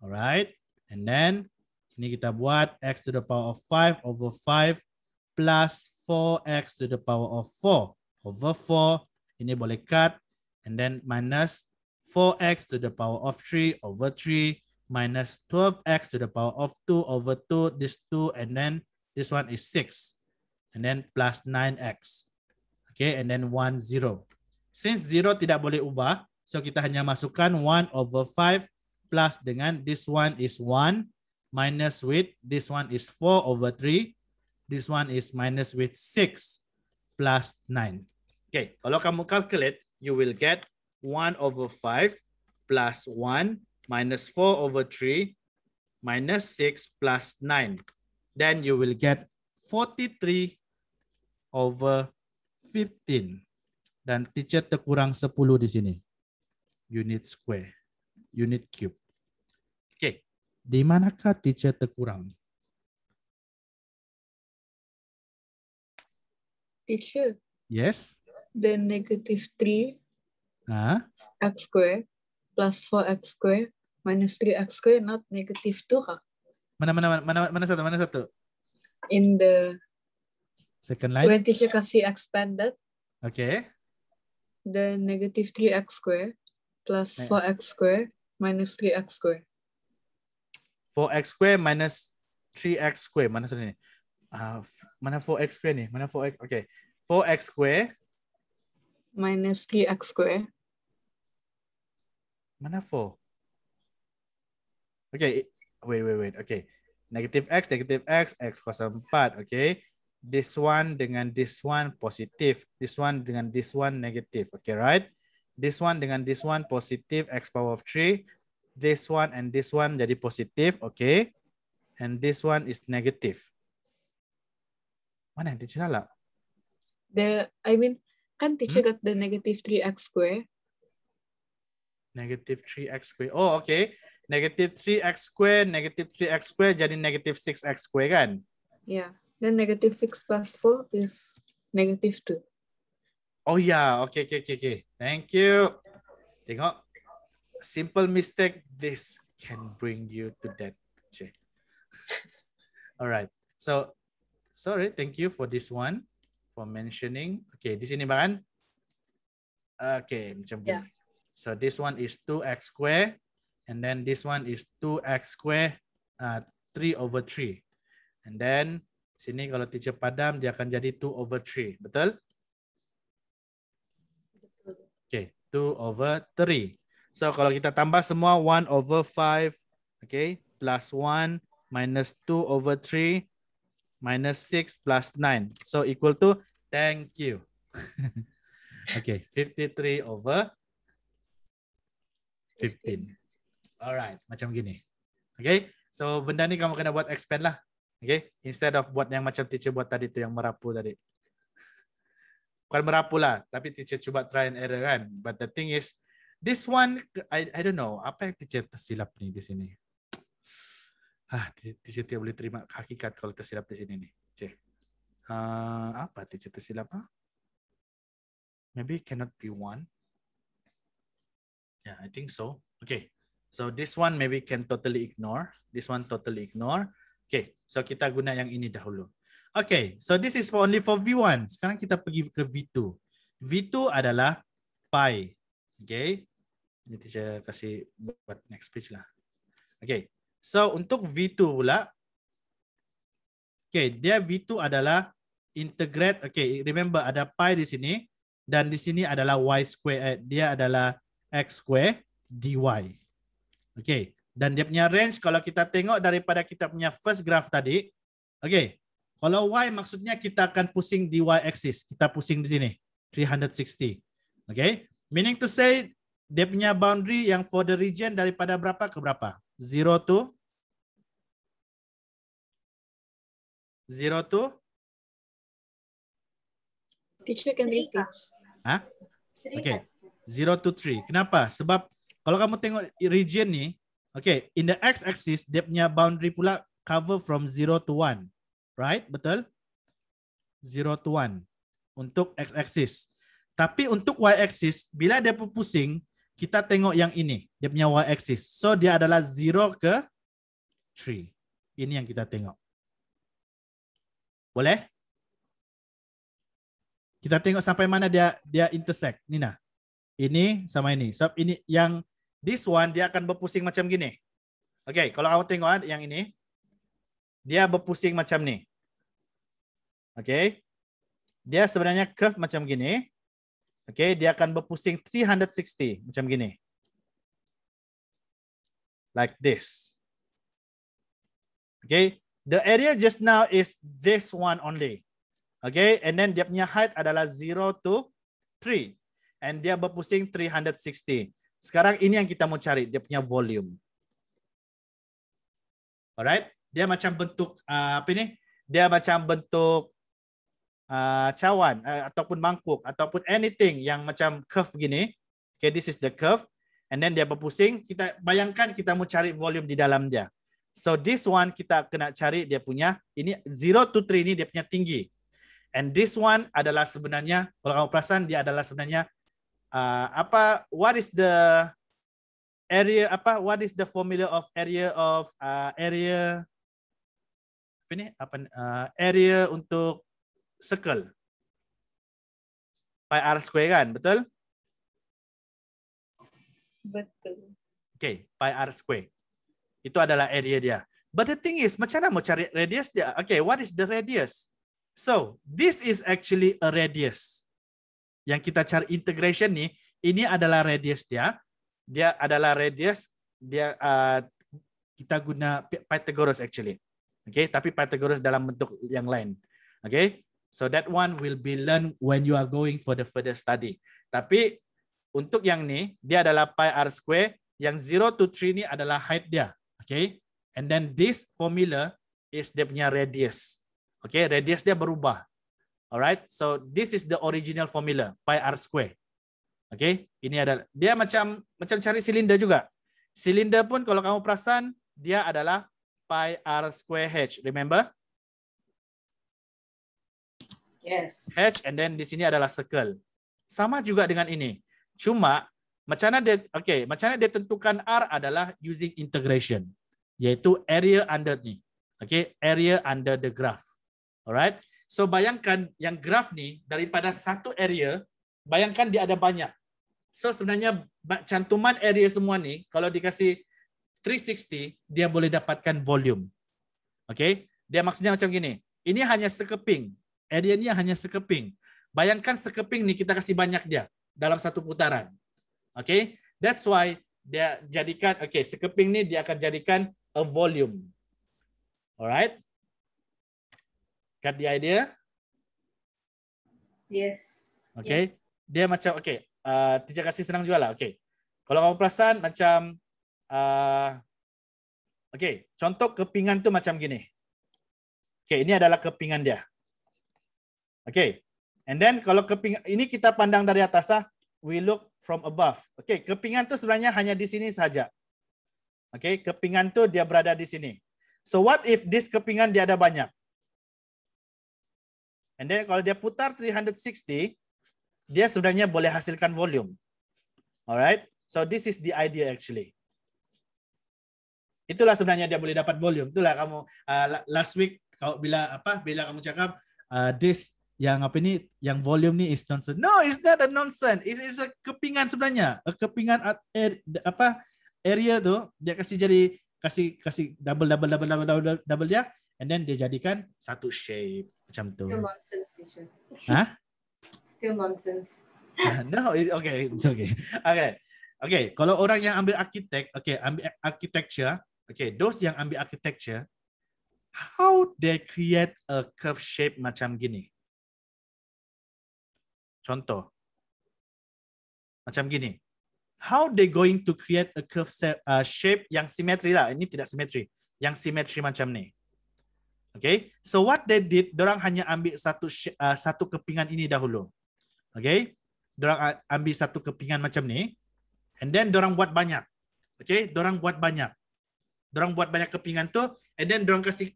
Alright, and then ini kita buat x to the power of 5 over 5 plus 4x to the power of 4 over 4. Ini boleh cut. And then minus 4x to the power of 3 over 3 minus 12x to the power of 2 over 2, this 2, and then this one is 6. And then plus 9x. Okay, and then 1, 0. Since 0 tidak boleh ubah, so kita hanya masukkan 1 over 5 plus dengan this one is 1 minus with this one is 4 over 3. This one is minus with 6 plus 9. Okay, kalau kamu calculate, you will get 1 over 5 plus 1 minus 4 over 3 minus 6 plus 9. Then you will get 43 over 15. Dan teacher terkurang 10 di sini. Unit square. Unit cube. Okay. Di manakah teacher terkurang? Teacher, Yes. the negative 3 Ah, x square plus 4x square minus 3x square, not negative 2 kah? Mana satu? In the Second line. when teacher kasih expanded, Okay. the negative 3x square plus 4x square minus 3x square. 4x square minus 3x square. Mana satu ni? Mana 4x square ni? Mana 4x? Okay. 4x square. Minus 3x square. Mana 4? Okay. Wait. Okay. Negative x, x kuasa 4. Okay. This one dengan this one positif. This one dengan this one negative. Okay, right? This one dengan this one positif, x power of 3. This one and this one jadi positif. Okay. And this one is negative. Mana yang teacher salah? Kan teacher got the negative 3x square. Negative 3x square. Oh, okay. Negative 3x square jadi negative 6x square kan? Yeah. Then negative 6 plus 4 is negative 2. Oh yeah, okay. Thank you. Tengok, simple mistake, this can bring you to that. All right. So, sorry, thank you for this one, for mentioning. Okay, di sini ba kan? Okay, macam Yeah. gini. So this one is 2x square, and then this one is 2x square, 3 over 3. And then sini kalau teacher padam, dia akan jadi 2 over 3. Betul? Okay, 2 over 3. So kalau kita tambah semua, 1 over 5, okay, plus 1 minus 2 over 3 minus 6 plus 9. So equal to, thank you. Okay, 53 over 15. Alright, macam gini. Okay, so benda ni kamu kena buat expand lah. Okay, instead of buat yang macam teacher buat tadi tu, yang merapu tadi. Bukan merapu lah, tapi teacher cuba try and error kan. But the thing is, this one, I don't know, apa yang teacher tersilap ni di sini? Teacher tidak boleh terima hakikat kalau tersilap di sini nih. Apa teacher tersilap? Maybe cannot be 1. Yeah, I think so. Okay, so this one maybe can totally ignore. This one totally ignore. Okay, so kita guna yang ini dahulu. Okay, so this is only for V1. Sekarang kita pergi ke V2. V2 adalah pi. Okay, ini teacher kasih buat next page lah. Okay, so untuk V2 pula, okay, dia V2 adalah integrate. Okay, remember ada pi di sini dan di sini adalah y square. Dia adalah x square dy. Okay, dan dia punya range kalau kita tengok daripada kita punya first graph tadi. Okay, kalau y maksudnya kita akan pusing dy axis. Kita pusing di sini 360. Okay, meaning to say dia punya boundary yang for the region daripada berapa ke berapa? 0 to 0 to Teacher can repeat. Okay, 0 to 3. Kenapa? Sebab kalau kamu tengok region ni, okay, in the x-axis dia punya boundary pula cover from 0 to 1. Right? Betul? 0 to 1 untuk x-axis. Tapi untuk y-axis, bila dia pusing, kita tengok yang ini, dia punya y-axis. So dia adalah 0 ke 3. Ini yang kita tengok. Boleh? Kita tengok sampai mana dia intersect. Ni nah. Ini sama ini. Sebab ini yang this one dia akan berpusing macam gini. Okay, kalau kamu tengok yang ini, dia berpusing macam ni. Okay, dia sebenarnya curve macam gini. Okay, dia akan berpusing 360 macam gini. Like this. Okay, the area just now is this one only. Okay, and then dia punya height adalah 0 to 3. And dia berpusing 360. Sekarang ini yang kita mau cari, dia punya volume. Alright, dia macam bentuk apa ini? Dia macam bentuk cawan ataupun mangkuk ataupun anything yang macam curve gini. Okay, this is the curve. And then dia berpusing. Kita bayangkan kita mau cari volume di dalam dia. So this one kita kena cari dia punya ini 0 to 3 ini dia punya tinggi. And this one adalah sebenarnya kalau kamu perasan dia adalah sebenarnya what is the area what is the formula of area area untuk circle pi r square kan, betul? Betul. Okay, pi r square itu adalah area dia. But the thing is, macam mana mau cari radius dia? Okay, what is the radius? So this is actually a radius. Yang kita cari integration nih, ini adalah radius dia. Dia adalah radius, dia kita guna Pythagoras actually. Okay, tapi Pythagoras dalam bentuk yang lain. Okay, so that one will be learned when you are going for the further study. Tapi untuk yang ni, dia adalah pi r square, yang 0 to 3 ni adalah height dia. Okay, and then this formula is dia punya radius. Okay, radius dia berubah. Alright, so this is the original formula, pi r square. Okay, ini adalah dia macam cari silinder juga. Silinder pun kalau kamu perasan dia adalah pi r square h. Remember? Yes. H and then di sini adalah circle. Sama juga dengan ini. Cuma macam mana dia tentukan r adalah using integration, yaitu area under ni. Okay, area under the graph. Alright. So bayangkan yang graph ni daripada satu area, bayangkan dia ada banyak. So sebenarnya cantuman area semua ni kalau dikasih 360 dia boleh dapatkan volume. Okay? Dia maksudnya macam gini. Ini hanya sekeping. Area ni hanya sekeping. Bayangkan sekeping ni kita kasih banyak dia dalam satu putaran. Okay? That's why dia jadikan sekeping ni dia akan jadikan a volume. Alright? Got the idea? Yes. Okay? Yes. Dia macam teacher kasih senang juga lah. Okay. Kalau kamu perasan macam contoh kepingan tu macam gini. Okay, ini adalah kepingan dia. Okay. And then kalau kepingan ini kita pandang dari atas we look from above. Okay, kepingan tu sebenarnya hanya di sini saja. Okay, kepingan tu dia berada di sini. So what if this kepingan dia ada banyak? And then kalau dia putar 360, dia sebenarnya boleh hasilkan volume. Alright? So this is the idea actually. Itulah sebenarnya dia boleh dapat volume. Itulah kamu last week bila kamu cakap this yang yang volume ni is nonsense. No, it's not a nonsense. It's a kepingan sebenarnya. A kepingan area tu dia kasih double dia, and then dia jadikan satu shape macam tu. Still nonsense, teacher. Hah? Still nonsense. No, it's okay. Okay. Kalau orang yang ambil ambil architecture, those yang ambil architecture, how they create a curve shape macam gini? Contoh. Macam gini. How they going to create a curve shape yang simetri lah. Ini tidak simetri. Yang simetri macam ni. Okay. So what they did, dorang hanya ambil satu kepingan ini dahulu. Okay. Dorang ambil satu kepingan macam ni. And then dorang buat banyak. Okay. Dorang buat banyak kepingan tu. And then dorang kasih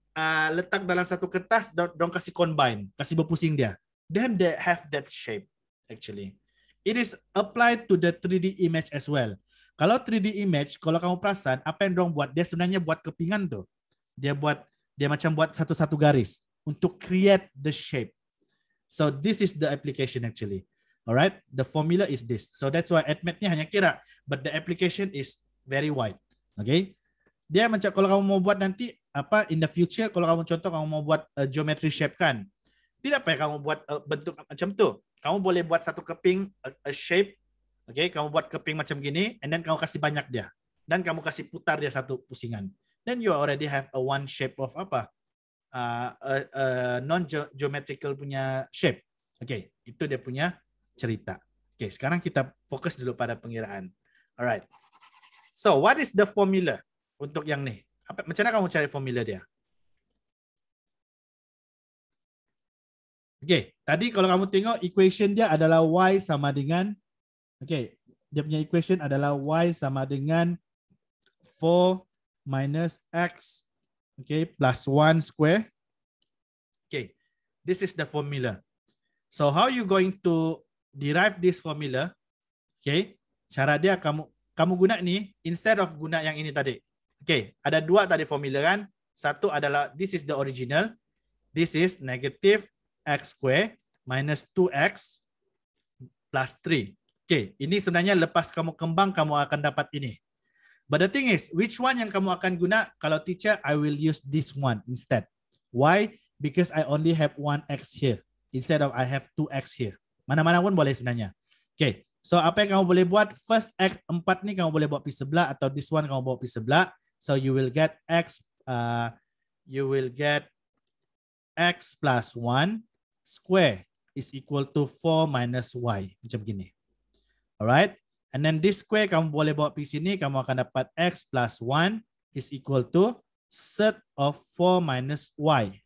letak dalam satu kertas. Dorang kasih combine. Kasih berpusing dia. Then they have that shape actually. It is applied to the 3D image as well. Kalau 3D image, kalau kamu perasan, apa yang dorang buat? Dia sebenarnya buat kepingan tu. Dia macam buat satu-satu garis untuk create the shape. So this is the application actually. Alright, the formula is this. So that's why ADMAT-nya hanya kira, but the application is very wide. Okay. dia macam kalau kamu mau buat nanti apa in the future, kalau kamu contoh kamu mau buat geometry shape kan, tidak payah kamu buat bentuk macam tu. Kamu boleh buat satu keping a shape, okay? Kamu buat keping macam gini, and then kamu kasih banyak dia, dan kamu kasih putar dia satu pusingan. Then you already have a one shape of apa? Non geometrical punya shape. Okay, itu dia punya cerita. Okay, sekarang kita fokus dulu pada pengiraan. Alright. So, what is the formula untuk yang ni? Macam mana kamu cari formula dia? Okay, tadi kalau kamu tengok equation dia adalah y sama dengan, okay, dia punya equation adalah y sama dengan 4 minus x, okay, plus 1 square. Okay, this is the formula. So how you going to derive this formula? Okay, cara dia kamu guna ni instead of guna yang ini tadi. Okay, ada dua tadi formula kan? Satu adalah this is the original. This is negative x square minus 2x plus 3. Okay, ini sebenarnya lepas kamu kembang kamu akan dapat ini. But the thing is, which one yang kamu akan guna? Kalau teacher, I will use this one instead. Why? Because I only have 1x here instead of I have 2x here. Mana-mana pun boleh sebenarnya. Okay, so apa yang kamu boleh buat? First x 4 ni kamu boleh buat pergi sebelah, atau this one kamu bawa pergi sebelah. So you will get x plus 1 square is equal to 4 minus y. Macam gini. Alright. And then this square kamu boleh bawa pergi sini, kamu akan dapat x plus 1 is equal to set of 4 minus y.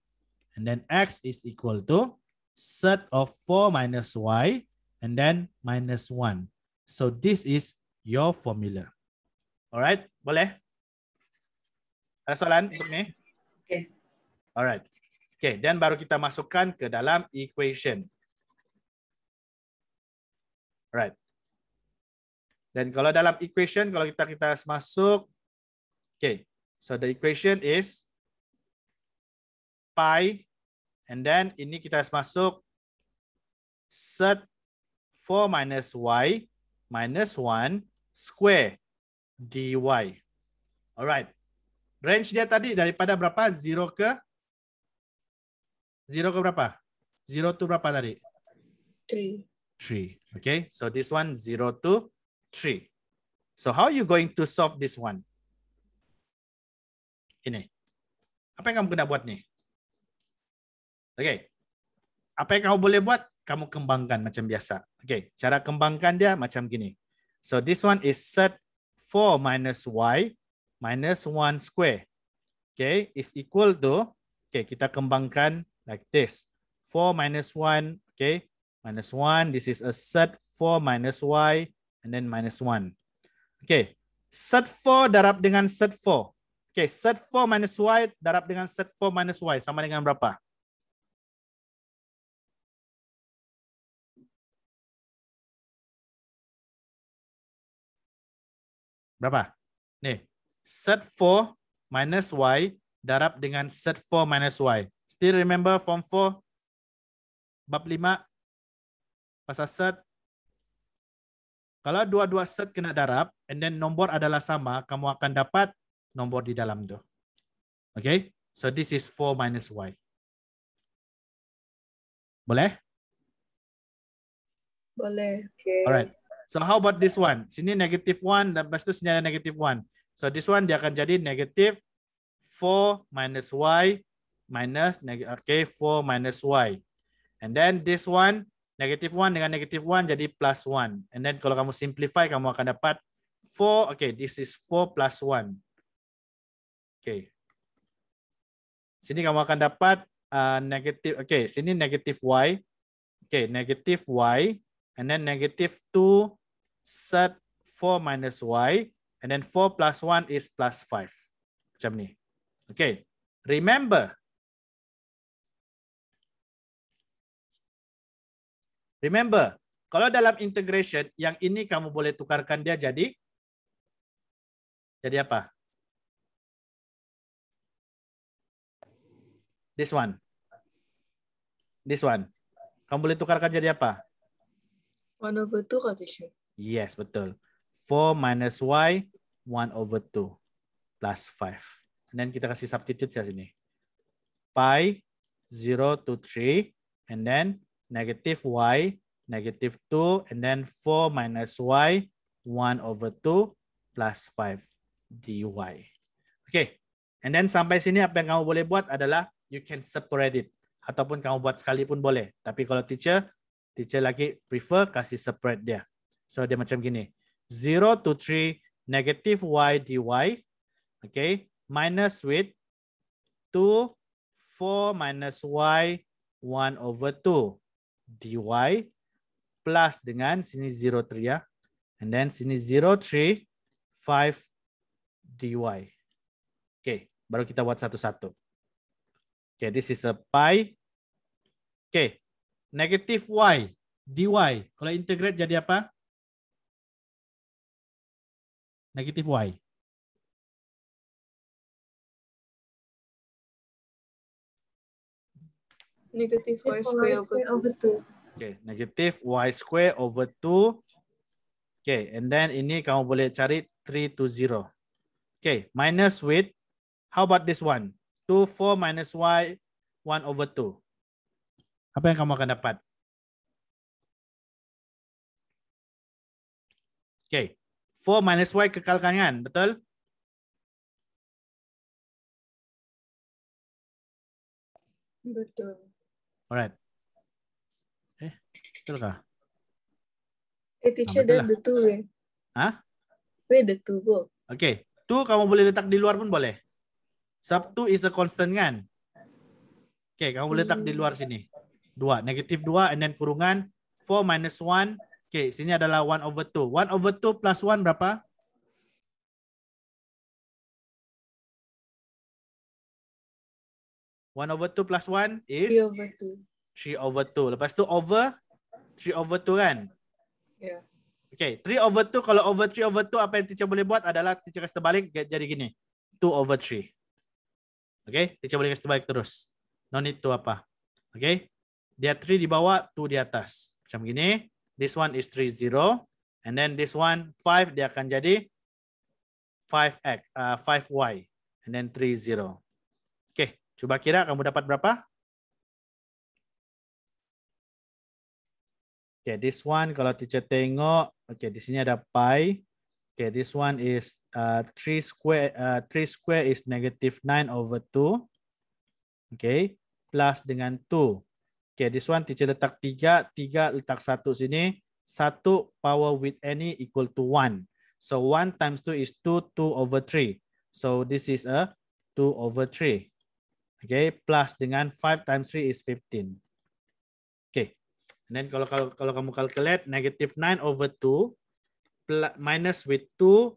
And then x is equal to set of 4 minus y and then minus 1. So this is your formula. Alright, boleh? Ada soalan untuk ni? Okay. Alright. Okay, dan baru kita masukkan ke dalam equation. Alright. Dan kalau dalam equation, kalau kita masuk, okay. So the equation is pi, and then ini kita masuk set 4 minus y minus 1 square dy. Alright. Range dia tadi daripada berapa? 0 ke berapa? 0 to berapa tadi? 3. 3. Okay. So this one 0 to 3. So how are you going to solve this one? Ini. Apa yang kamu kena buat ni? Okay. Apa yang kamu boleh buat? Kamu kembangkan macam biasa. Okay. Cara kembangkan dia macam gini. So this one is set 4 minus y minus 1 square. Okay. Is equal to, okay, kita kembangkan like this. 4 minus 1, okay. Minus 1, this is a set 4 minus y and then minus 1. Okay. Set 4 darab dengan set 4. Okay, set 4 minus y darab dengan set 4 minus y sama dengan berapa? Berapa? Nih, set 4 minus y darab dengan set 4 minus y. Still remember form 4? Bab 5? Pasal set. Kalau dua-dua set kena darab, and then nombor adalah sama, kamu akan dapat nombor di dalam tu. Okay? So this is 4 minus y. Boleh? Boleh. Okay. Alright. So how about this one? Sini negative 1 dan lepas tu sini ada negative 1. So this one dia akan jadi negative 4 minus y minus, okay, 4 minus y. And then this one, negative 1 dengan negative 1 jadi plus 1. And then kalau kamu simplify, kamu akan dapat 4, okay, this is 4 plus 1. Okay. Sini kamu akan dapat negative, okay, sini negative y. Okay, negative y. And then negative 2 set 4 minus y. And then 4 plus 1 is plus 5. Macam ni. Okay. Remember, kalau dalam integration, yang ini kamu boleh tukarkan dia jadi apa? This one. This one. Kamu boleh tukarkan jadi apa? 1/2 kata Syed. Yes, betul. 4 minus y, 1/2. plus 5. And then kita kasih substitute di sini. Pi 0 to 3 and then negative y negative 2 and then 4 minus y 1 over 2 plus 5 dy. Okay. And then sampai sini apa yang kamu boleh buat adalah you can separate it. Ataupun kamu buat sekali pun boleh. Tapi kalau teacher lagi prefer kasih separate dia. So dia macam gini. 0 to 3 negative y dy. Okay. Minus with 2 4 minus y 1 over 2 dy plus dengan sini 0 3 ya. And then sini 0 3 5 dy. Okay, baru kita buat satu-satu. Okay, this is a pi. Okay, negative y dy. Kalau integrate jadi apa? Negative y. Negative y square over 2. Okay, negative y square over 2. Okay, and then ini kamu boleh cari 3 to 0. Okay, minus with, how about this one? 2, 4 minus y, 1 over 2. Apa yang kamu akan dapat? Okay, 4 minus y kekal kanan, betul? Betul. Alright. Betul kah? Teacher, betul then the 2 Hah? Where the 2 go? Okay, 2 kamu boleh letak di luar pun boleh. Sub 2 is a constant kan? Okay, kamu boleh letak di luar sini. 2, negatif 2 and then kurungan 4 minus 1. Okay, sini adalah 1 over 2. 1 over 2 plus 1 berapa? 1 over 2 plus 1 is 3 over 2. 3 over 2. Lepas tu over 3 over 2 kan? Yeah. Okay, 3 over 2. Kalau over 3 over 2, apa yang teacher boleh buat adalah teacher kasih terbalik jadi gini. 2 over 3. Okay, teacher boleh kasih terbalik terus. No need to apa. Okay, dia 3 di bawah, 2 di atas. Macam gini. This one is 3, 0. And then this one, 5, dia akan jadi 5x, 5y. And then 3, 0. Okay, coba kira kamu dapat berapa? Okay, this one kalau teacher tengok, okay, di sini ada pi. Okay, this one is 3 square is negative 9 over 2. Okay, plus dengan 2. Okay, this one teacher letak 3, 3 letak 1 sini. 1 power with any equal to 1. So 1 times 2 is 2, 2 over 3. So this is a 2 over 3. Okay, plus dengan 5 times 3 is 15. Okay. And then kalau kamu calculate negative 9 over 2 plus, minus with 2,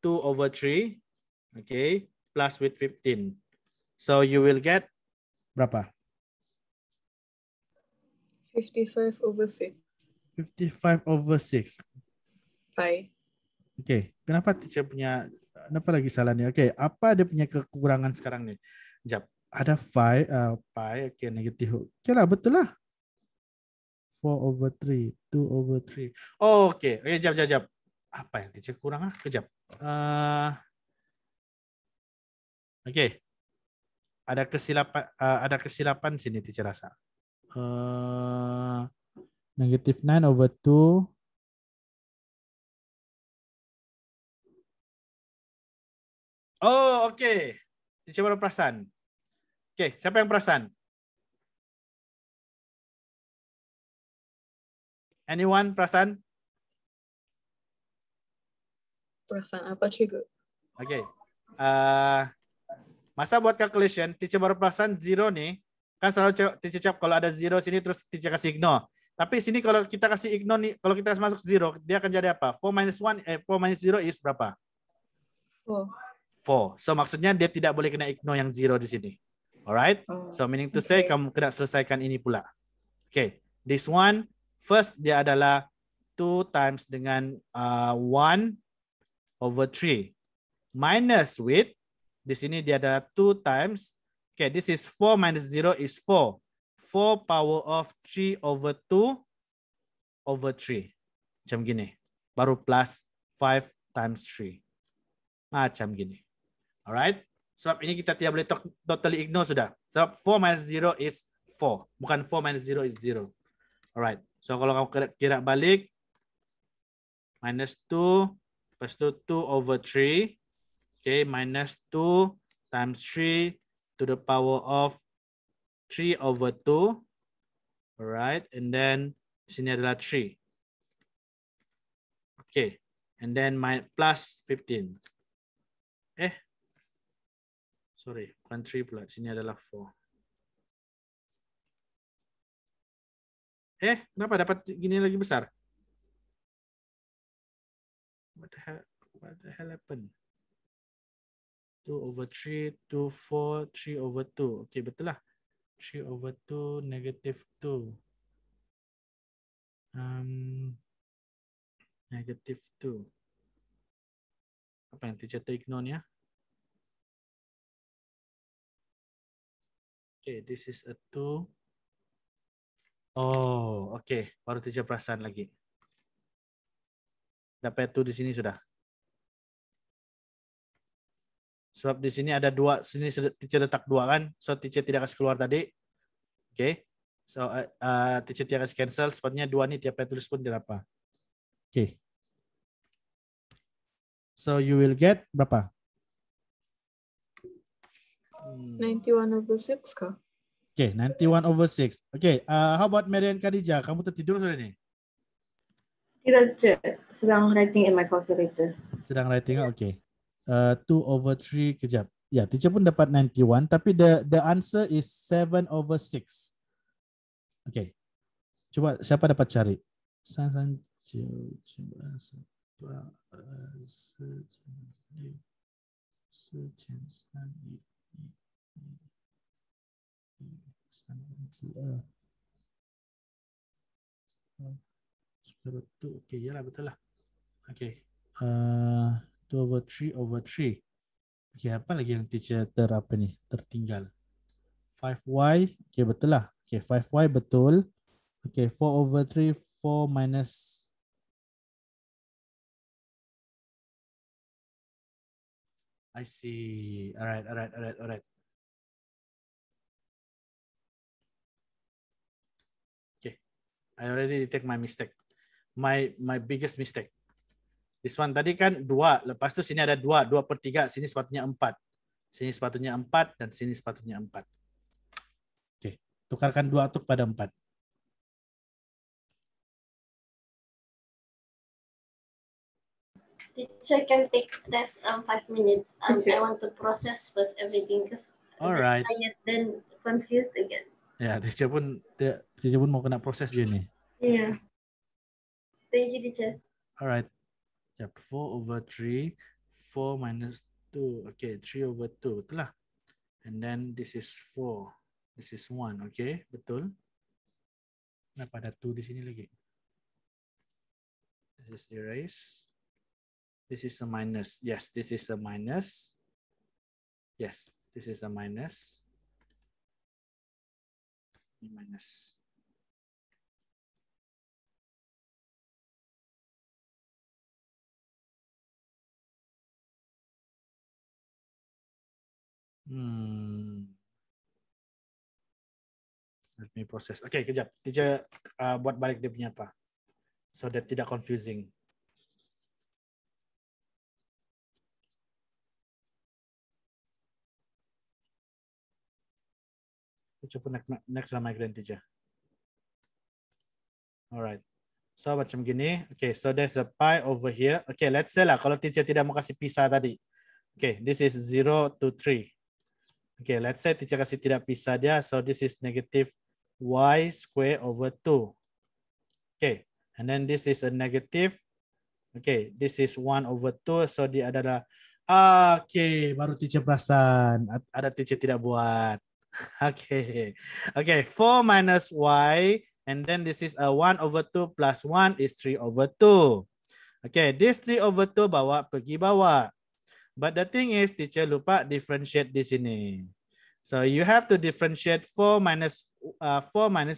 2 over 3, okay, plus with 15. So you will get berapa? 55 over 6. 55 over 6. Pi. Okay, kenapa teacher punya, kenapa lagi salah nih? Okay, apa dia punya kekurangan sekarang nih? Jap, ada pi, okay, negatif. Okay lah, betul lah. 4 over 3, 2 over 3. Oh, okay. Okay, jap. Apa yang teacher kurang ah? Kejap. Okay. Ada kesilapan sini teacher rasa. Negatif 9 over 2. Oh, okay. Teacher baru perasan. Okay, siapa yang perasan? Anyone perasan? Perasaan apa cikgu? Okay. Masa buat calculation, teacher baru perasan 0 nih. Kan selalu teacher cap kalau ada 0 sini terus teacher kasih ignore. Tapi sini kalau kita kasih ignore nih, kalau kita masuk 0, dia akan jadi apa? 4 minus 0 is berapa? 4. So maksudnya dia tidak boleh kena ignore yang 0 di sini. Alright? So meaning to say kamu kena selesaikan ini pula. Okay. This one, first dia adalah 2 times dengan 1 over 3. Minus with, di sini dia ada 2 times, okay, this is 4 minus 0 is 4. 4 power of 3 over 2 over 3. Macam gini. Baru plus 5 times 3. Macam gini. Alright. Sebab ini kita tidak boleh totally ignore sudah. Sebab 4 minus 0 is 4. Bukan 4 minus 0 is 0. Alright. So kalau kamu kira balik, minus 2, lepas tu 2 over 3. Okay, minus 2 times 3 to the power of 3 over 2. Alright. And then sini adalah 3. Okay. And then my plus 15. Sorry, bukan 3 pula. Sini adalah 4. Kenapa dapat gini lagi besar? What the hell happened? 2 over 3, 2, 4, 3 over 2. Okay, betul lah. 3 over 2, negative 2. Negative 2. Apa yang teacher ignore ni ya? Okay, this is a 2. Oh, okay. Baru teacher perasan lagi. Dapat 2 di sini sudah. Sebab di sini ada 2. Sini teacher letak 2 kan. So, teacher tidak kasih keluar tadi. Okay. So, teacher tidak kasih cancel. Sepatutnya 2 ni tiap tulis pun tidak apa. Okay. So, you will get berapa? 91 over 6 kah? Okay, 91 over 6. Okay, how about Marian Khadijah? Kamu tertidur sudah ni? Tidak, sedang writing in my calculator. Sedang writing, okay. 2 over 3, kejap. Ya, teacher pun dapat 91, tapi the answer is 7 over 6. Okay. Coba siapa dapat cari? Okay, yalah betul lah. Okay. 2 over 3 over 3. Okay, apa lagi yang teacher tertinggal? 5y. Okay, betul lah. Okay, 5y betul. Okay, 4 over 3, 4 minus. I see. Alright. Okay, I already detect my mistake. My biggest mistake. This one tadi kan 2, lepas tu sini ada 2, 2/3, sini sepatutnya 4. Sini sepatutnya 4 dan sini sepatutnya 4. Oke, tukarkan 2 itu pada 4. Teacher can take less 5 minutes. I want to process first everything because Alright. tired then confused again. Ya, teacher pun mau kena proses dia ni. Yeah. Thank you, teacher. Alright. Yep, 4 over 3, 4 minus 2. Okay, 3 over 2. Betul lah. And then this is 4. This is 1. Okay, betul. Kenapa ada 2 di sini lagi? This is erase. This is a minus. Yes, this is a minus. Yes, this is a minus. Minus. Let me process. Okay, kejap. Teacher buat balik dia punya apa. So that tidak confusing. Teacher pun next lah migrant teacher. Alright. So macam gini. Okay, so there's a pi over here. Okay, let's say lah kalau teacher tidak mau kasih pisah tadi. Okay, this is 0 to 3. Okay, let's say teacher kasih tidak pisah dia. So this is negative y square over 2. Okay, and then this is a negative. Okay, this is 1 over 2. So dia adalah, okay, baru teacher perasan. Ada teacher tidak buat. Okay, 4 minus y. And then this is a 1 over 2 plus 1 is 3 over 2. Okay, this 3 over 2 bawa pergi bawah. But the thing is, teacher lupa differentiate di sini. So you have to differentiate 4 minus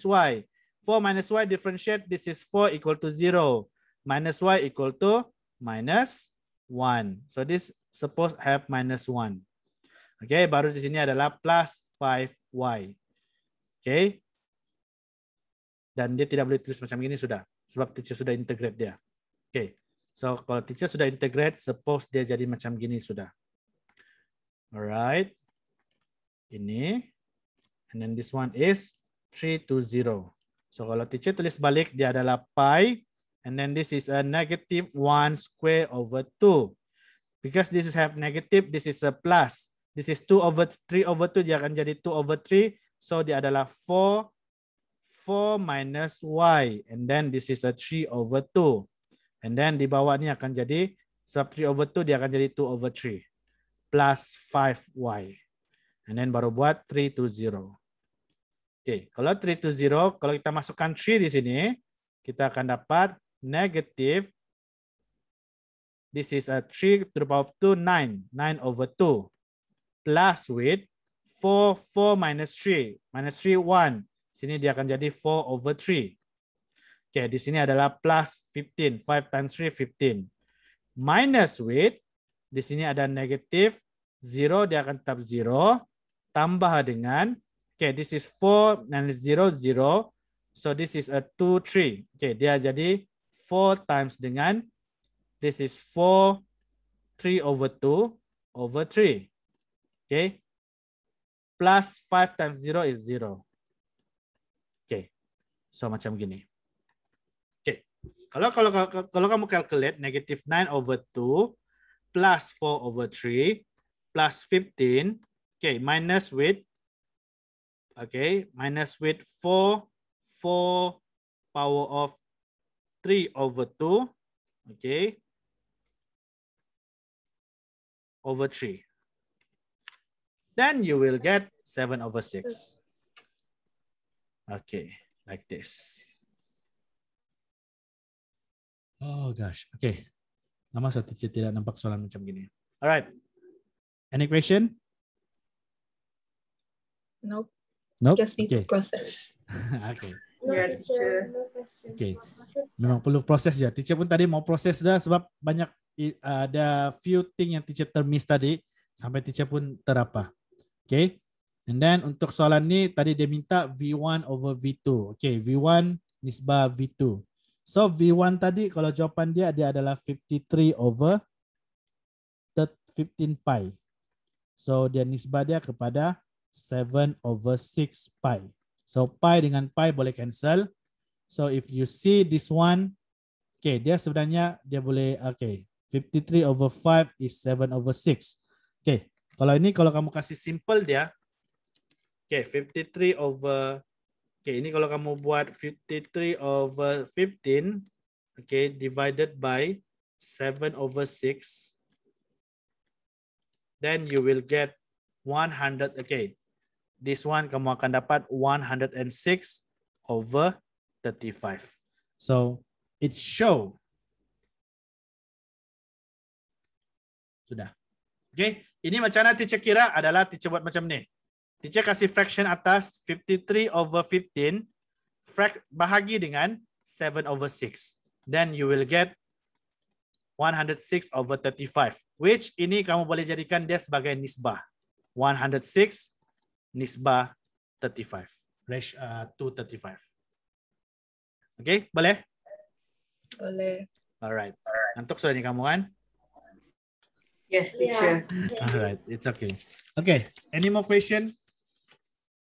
y. 4 minus y differentiate, this is 4 equal to 0. Minus y equal to minus 1. So this suppose have minus 1. Okay, baru di sini adalah plus 5y. Okay. Dan dia tidak boleh tulis macam ini sudah. Sebab teacher sudah integrate dia. Okay. So, kalau teacher sudah integrate, suppose dia jadi macam gini sudah. Alright. Ini. And then this one is 3 to 0. So, kalau teacher tulis balik, dia adalah pi. And then this is a negative 1 square over 2. Because this is have negative, this is a plus. This is 2 over 3 over 2, dia akan jadi 2 over 3. So, dia adalah 4 minus y. And then this is a 3 over 2. And then di bawah ni akan jadi, sebab 3 over 2, dia akan jadi 2 over 3. Plus 5y. And then baru buat 3 to 0. Okay, kalau 3 to 0, kalau kita masukkan 3 di sini, kita akan dapat negative. This is a 3 to the power of 2, 9. 9 over 2. Plus with 4 minus 3. Minus 3, 1. Sini dia akan jadi 4 over 3. Okay, di sini adalah plus 15. 5 times 3, 15. Minus with, di sini ada negative. 0, dia akan tetap 0. Tambah dengan, okay, this is 4 minus 0, 0. So this is a 2, 3. Okay, dia jadi 4 times dengan, this is 4, 3 over 2 over 3. Okay. Plus 5 times 0 is 0. Okay. So macam gini. Okay. Kalau kamu calculate negative 9 over 2 plus 4 over 3 plus 15. Okay, minus with, okay, minus with 4 power of 3 over 2, okay, over 3. Then you will get 7 over 6. Okay, like this. Oh gosh, okay. Lama saya tidak nampak soalan macam gini. Alright, any question? Nope. Nope. Just need to process. Okay. No, Yeah, teacher. No questions. Okay. Memang perlu proses je. Teacher pun tadi mau proses dah sebab banyak ada few thing yang teacher termiss tadi sampai teacher pun terapa. Okay. And then untuk soalan ni tadi dia minta V1 over V2. Okay, V1 nisbah V2. So V1 tadi kalau jawapan dia adalah 53 over 15 pi. So dia nisbah dia kepada 7 over 6 pi. So pi dengan pi boleh cancel. So if you see this one, okay, dia sebenarnya dia boleh, okay, 53 over 5 is 7 over 6. Okay, kalau ini kalau kamu kasih simple dia, okay, 53 over, okay, ini kalau kamu buat 53 over 15, okay, divided by 7 over 6, then you will get 100, okay. This one kamu akan dapat 106 over 35. So it show. Sudah. Okay. Ini macam mana teacher kira adalah teacher buat macam ni. Teacher kasih fraction atas 53 over 15. Bahagi dengan 7 over 6. Then you will get 106 over 35. Which ini kamu boleh jadikan dia sebagai nisbah. 106 nisbah 35. Ratio to 35. Okay, boleh? Boleh. Alright. Ngantuk sudah ni kamu kan? Yes, teacher. Alright, it's okay. Okay, any more question?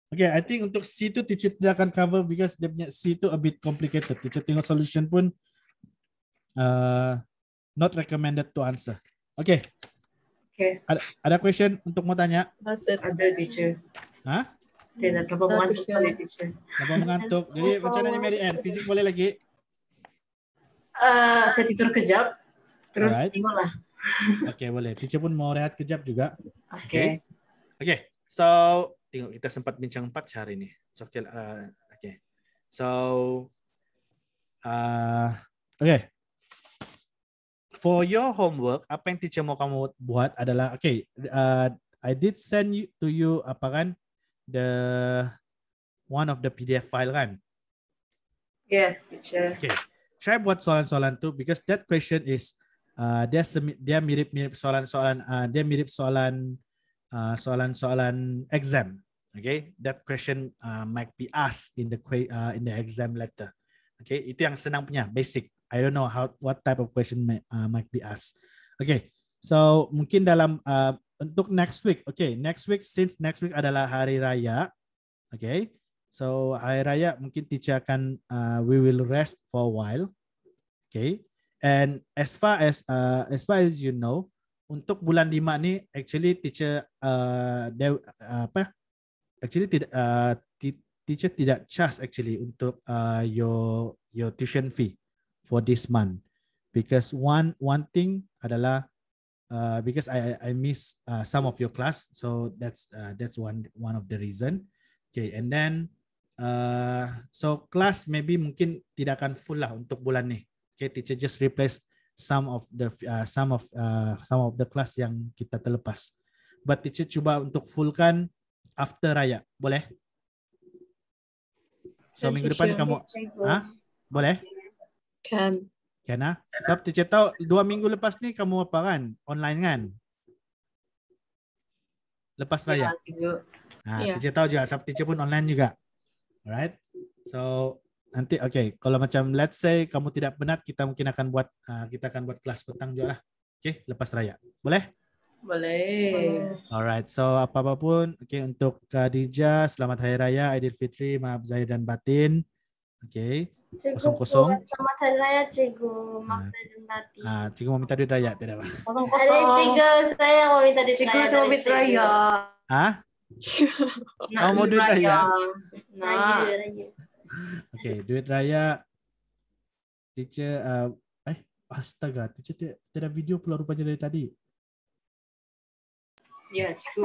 Okay, I think untuk C tu teacher tidak akan cover because dia punya C tu a bit complicated. Teacher tengok solution pun not recommended to answer. Okay. Okay. Ada question untuk mau tanya? Ada, teacher. Hah? Okay, nampak mengantuk kali, teacher. Nampak mengantuk. Jadi macam mana ni Mary Ann? Fizik boleh lagi? Saya tidur kejap. Terus Alright. tengoklah. Okay, boleh. Teacher pun mau rehat kejap juga. Okay. Okay, so tengok kita sempat bincang 4 sehari ni. So, okay. So, okay. For your homework, apa yang teacher mau kamu buat adalah, okay, I did send to you apa kan, one of the PDF file kan? Yes, teacher. Okay, try buat soalan-soalan tu because that question is dia mirip soalan-soalan soalan-soalan exam. Okay, that question might be asked in the exam letter. Okay, itu yang senang punya, basic. I don't know what type of question might be asked. Okay, so mungkin dalam untuk next week. Okay, next week, since next week adalah hari raya. Okay, so hari raya mungkin teacher akan we will rest for a while. Okay, and as far as you know, untuk bulan 5 ni actually teacher actually tidak teacher tidak charge actually untuk your tuition fee for this month, because one thing adalah because I miss some of your class, so that's one of the reason. Okay, and then so class maybe mungkin tidak akan full lah untuk bulan ni. Okay, teacher just replace some of the class yang kita terlepas, but teacher cuba untuk fullkan after raya, boleh? So minggu depan kamu, boleh? Can. Kan? Sebab teacher tahu 2 minggu lepas ni kamu apa kan? Online kan? Lepas raya. Teacher tahu juga, sebab teacher pun online juga. Alright. So nanti kalau macam let's say kamu tidak penat, kita mungkin akan buat kelas petang juga lah. Okay, lepas raya. Boleh? Boleh. Alright, so apa-apa pun, untuk Khadijah, selamat Hari Raya, Aidilfitri, maaf zahir dan batin. Cikgu, 00. selamat Hari Raya, Cikgu. Maaf zahir dan batin. Cikgu mau minta duit raya, tidak apa? 00. Ada Cikgu, saya mau minta duit Cikgu raya. sama duit raya. Kamu mau duit raya? Nah. Duit raya. Teacher, astaga, teacher tidak video pula rupanya dari tadi. Ya, cikgu.